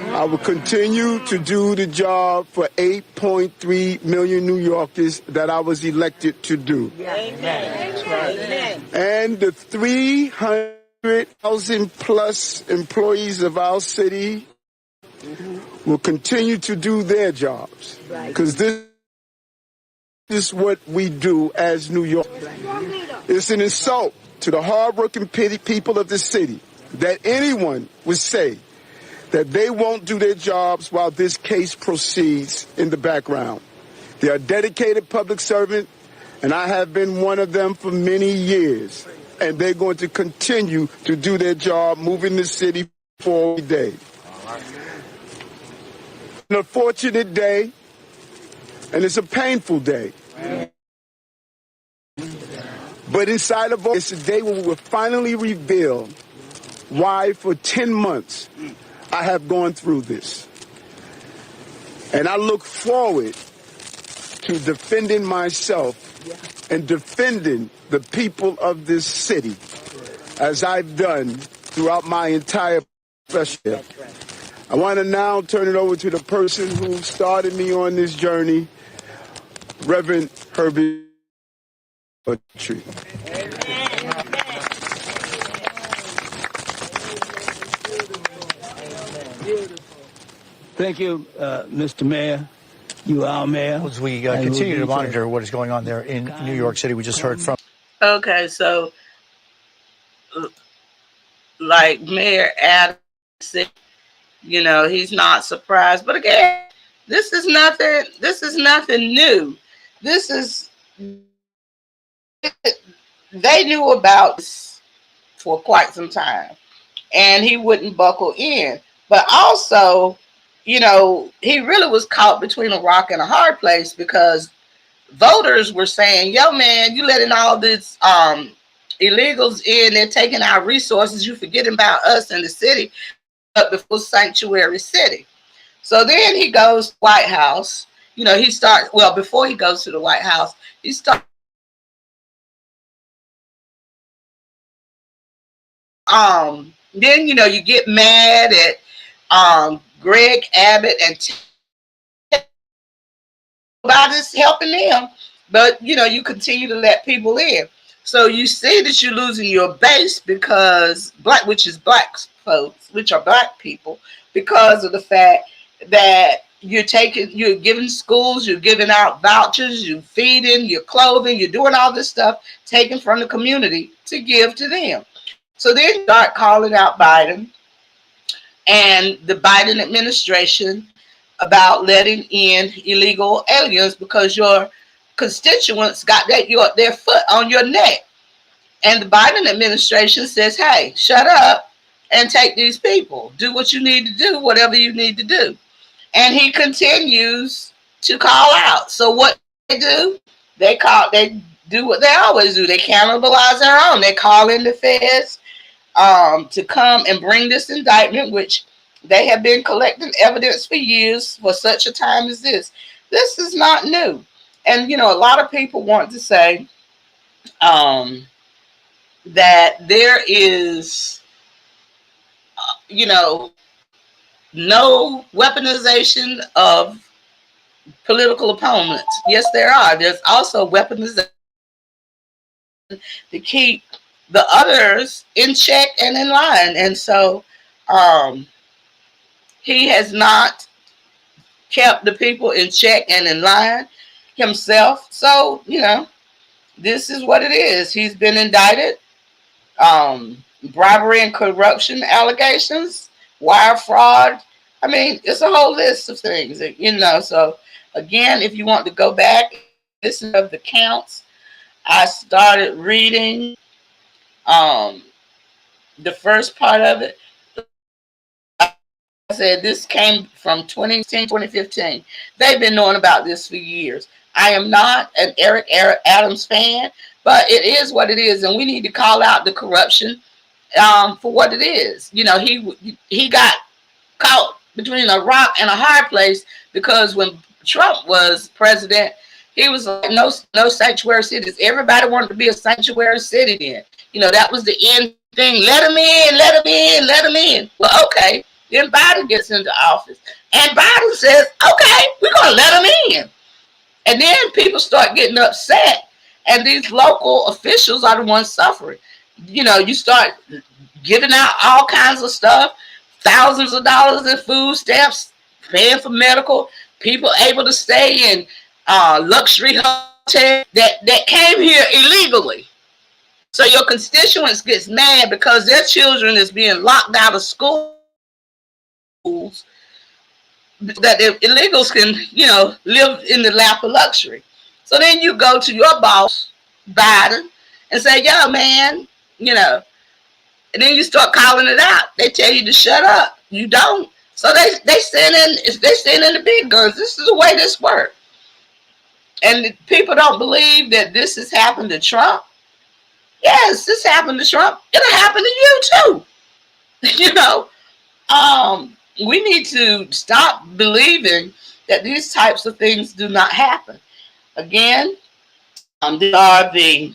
I will continue to do the job for 8.3 million New Yorkers that I was elected to do. Amen. And the 300,000 plus employees of our city will continue to do their jobs. Because this is what we do as New York. It's an insult to the hardworking people of this city that anyone would say that they won't do their jobs while this case proceeds in the background. They are dedicated public servants, and I have been one of them for many years. And they're going to continue to do their job, moving the city forward every day. An unfortunate day, and it's a painful day. But inside of all, it's a day when we will finally reveal why for 10 months I have gone through this. And I look forward to defending myself and defending the people of this city as I've done throughout my entire profession. I want to now turn it over to the person who started me on this journey, Reverend Herbie Tree. Thank you, Mr. Mayor. You are, Mayor. As we I will continue be to so monitor what is going on there in New York City, we just heard from. Okay, so like Mayor Adam said, you know, he's not surprised. But again, this is nothing. This is nothing new. This is they knew about this for quite some time, and he wouldn't buckle in. But also, you know, he really was caught between a rock and a hard place because voters were saying, "Yo, man, you letting all these illegals in? They're taking our resources. You forgetting about us in the city, but before sanctuary city." So then he goes to the White House. You know, he starts, well, before he goes to the White House, he starts, then, you know, you get mad at Greg Abbott and nobody's helping them, but, you know, you continue to let people in. So you see that you're losing your base because which is black folks, which are black people, because of the fact that you're giving schools, you're giving out vouchers, you're feeding, you're clothing, you're doing all this stuff taken from the community to give to them. So then you start calling out Biden and the Biden administration about letting in illegal aliens because your constituents got their foot on your neck. And the Biden administration says, hey, shut up and take these people. Do what you need to do, whatever you need to do. And he continues to call out. So what they do, they do what they always do. They cannibalize their own. They call in the feds to come and bring this indictment, which they have been collecting evidence for years for such a time as this. This is not new. And, you know, a lot of people want to say that there is, you know, no weaponization of political opponents. Yes, there are. There's also weaponization to keep the others in check and in line. And so he has not kept the people in check and in line himself. So, you know, this is what it is. He's been indicted. Bribery and corruption allegations, wire fraud. I mean, it's a whole list of things, you know. So, again, if you want to go back, listen of the counts. I started reading the first part of it. I said this came from 2016, 2015. They've been knowing about this for years. I am not an Eric Adams fan, but it is what it is, and we need to call out the corruption for what it is. You know, he got caught between a rock and a hard place because when Trump was president, he was like, no sanctuary cities. Everybody wanted to be a sanctuary city then. You know, that was the end thing. Let them in, let them in, let them in. Well, okay. Then Biden gets into office. And Biden says, okay, we're going to let them in. And then people start getting upset. And these local officials are the ones suffering. You know, you start giving out all kinds of stuff, thousands of dollars in food stamps, paying for medical, people able to stay in luxury hotels that came here illegally. So your constituents gets mad because their children is being locked out of schools that the illegals can, you know, live in the lap of luxury. So then you go to your boss, Biden, and say, yo, man, you know, and then you start calling it out. They tell you to shut up. You don't. So they send in the big guns. This is the way this works. And people don't believe that this has happened to Trump. Yes, this happened to Trump. It'll happen to you too. You know, we need to stop believing that these types of things do not happen. Again, I'm not going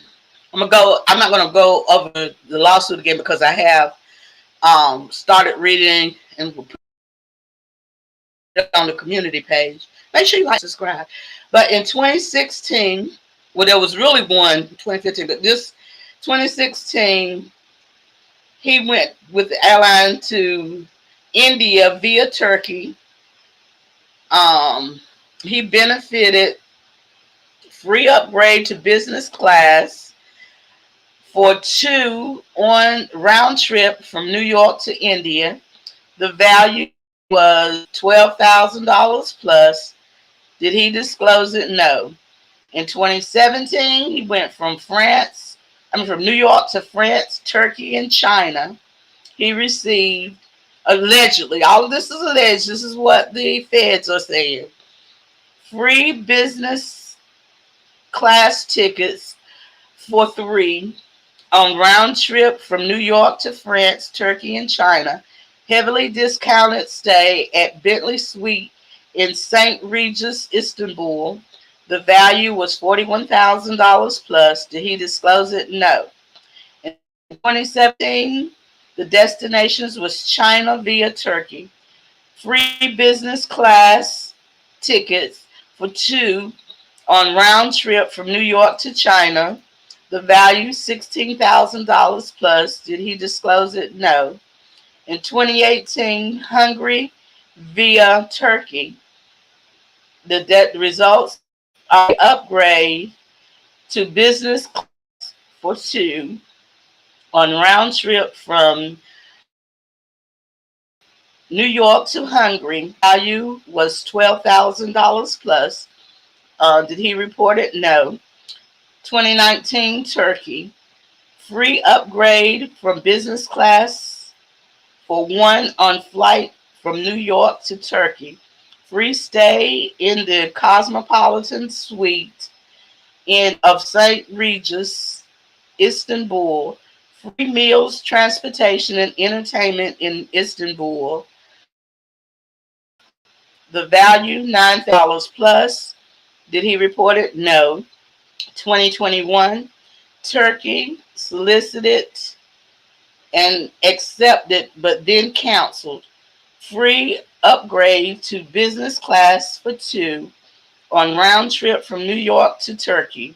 to go over the lawsuit again because I have started reading and put it on the community page. Make sure you like, subscribe. But in 2016, well, there was really one in 2015, but this 2016, he went with the airline to India via Turkey. he benefited free upgrade to business class for two on round trip from New York to India. The value was $12,000 plus. Did he disclose it? No. In 2017, he went from New York to France, Turkey, and China. He received, allegedly, all of this is alleged, this is what the feds are saying, free business class tickets for three on round trip from New York to France, Turkey, and China. Heavily discounted stay at Bentley Suite in St. Regis, Istanbul. The value was $41,000 plus. Did he disclose it? No. In 2017, the destinations was China via Turkey. Free business class tickets for two on round trip from New York to China. The value $16,000 plus. Did he disclose it? No. In 2018, Hungary via Turkey. The results are upgrade to business class for two on round trip from New York to Hungary. Value was $12,000 plus. Did he report it? No. 2019 Turkey. Free upgrade from business class for one on flight from New York to Turkey. Free stay in the Cosmopolitan Suite of St. Regis, Istanbul. Free meals, transportation, and entertainment in Istanbul. The value, $9,000 plus. Did he report it? No. 2021, Turkey solicited and accepted, but then canceled. Free upgrade to business class for two on round trip from New York to Turkey.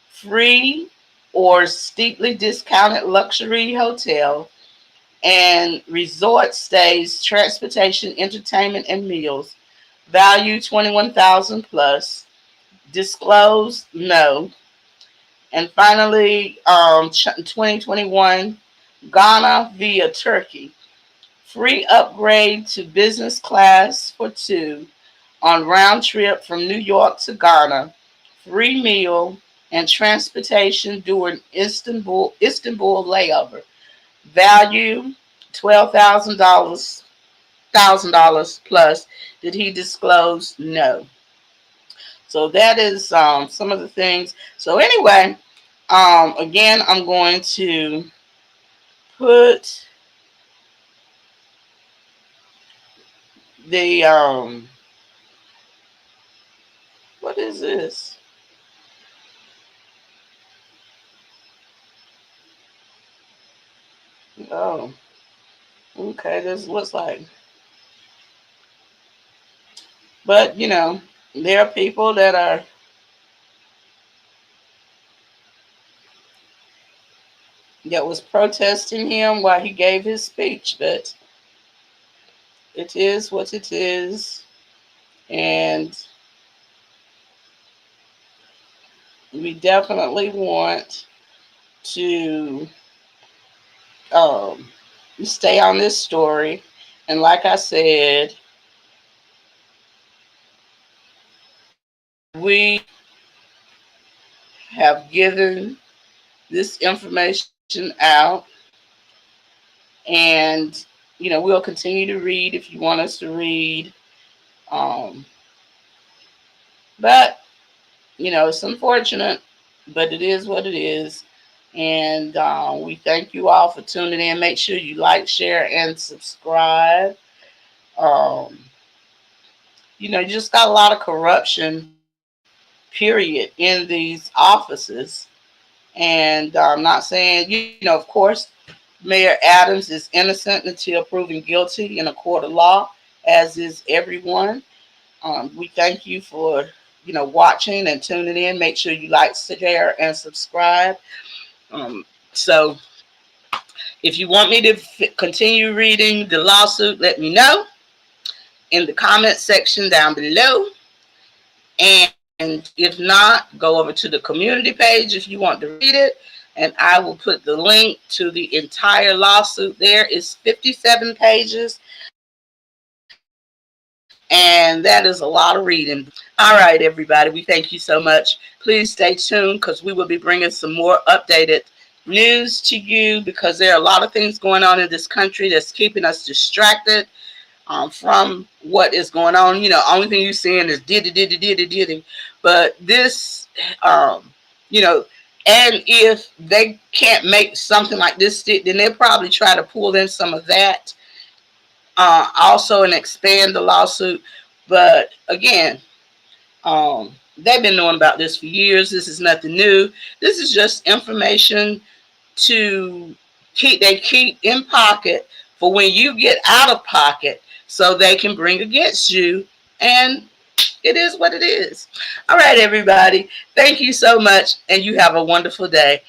Free or steeply discounted luxury hotel and resort stays, transportation, entertainment, and meals. Value $21,000 plus. Disclosed? No. And finally, 2021, Ghana via Turkey. Free upgrade to business class for two on round trip from New York to Ghana. Free meal and transportation during Istanbul layover. Value $12,000 plus. Did he disclose? No. So that is some of the things. So anyway, again, I'm going to put the what is this? Oh, okay. This looks like, but there are people that was protesting him while he gave his speech, but it is what it is, and we definitely want to stay on this story. And like I said, we have given this information out, and we'll continue to read if you want us to read. But it's unfortunate, but it is what it is. And we thank you all for tuning in. Make sure you like, share, and subscribe. You just got a lot of corruption, period, in these offices. And I'm not saying, of course, Mayor Adams is innocent until proven guilty in a court of law, as is everyone. We thank you for, watching and tuning in. Make sure you like, share, and subscribe. So if you want me to continue reading the lawsuit, let me know in the comment section down below. And if not, go over to the community page if you want to read it. And I will put the link to the entire lawsuit there. It's 57 pages. And that is a lot of reading. All right, everybody, we thank you so much. Please stay tuned because we will be bringing some more updated news to you, because there are a lot of things going on in this country that's keeping us distracted from what is going on. You know, only thing you're seeing is diddy. But this, you know, and if they can't make something like this stick, then they'll probably try to pull in some of that also and expand the lawsuit. But again, they've been knowing about this for years. This is nothing new. This is just information to keep in pocket for when you get out of pocket, so they can bring against you. And it is what it is. All right, everybody. Thank you so much, and you have a wonderful day.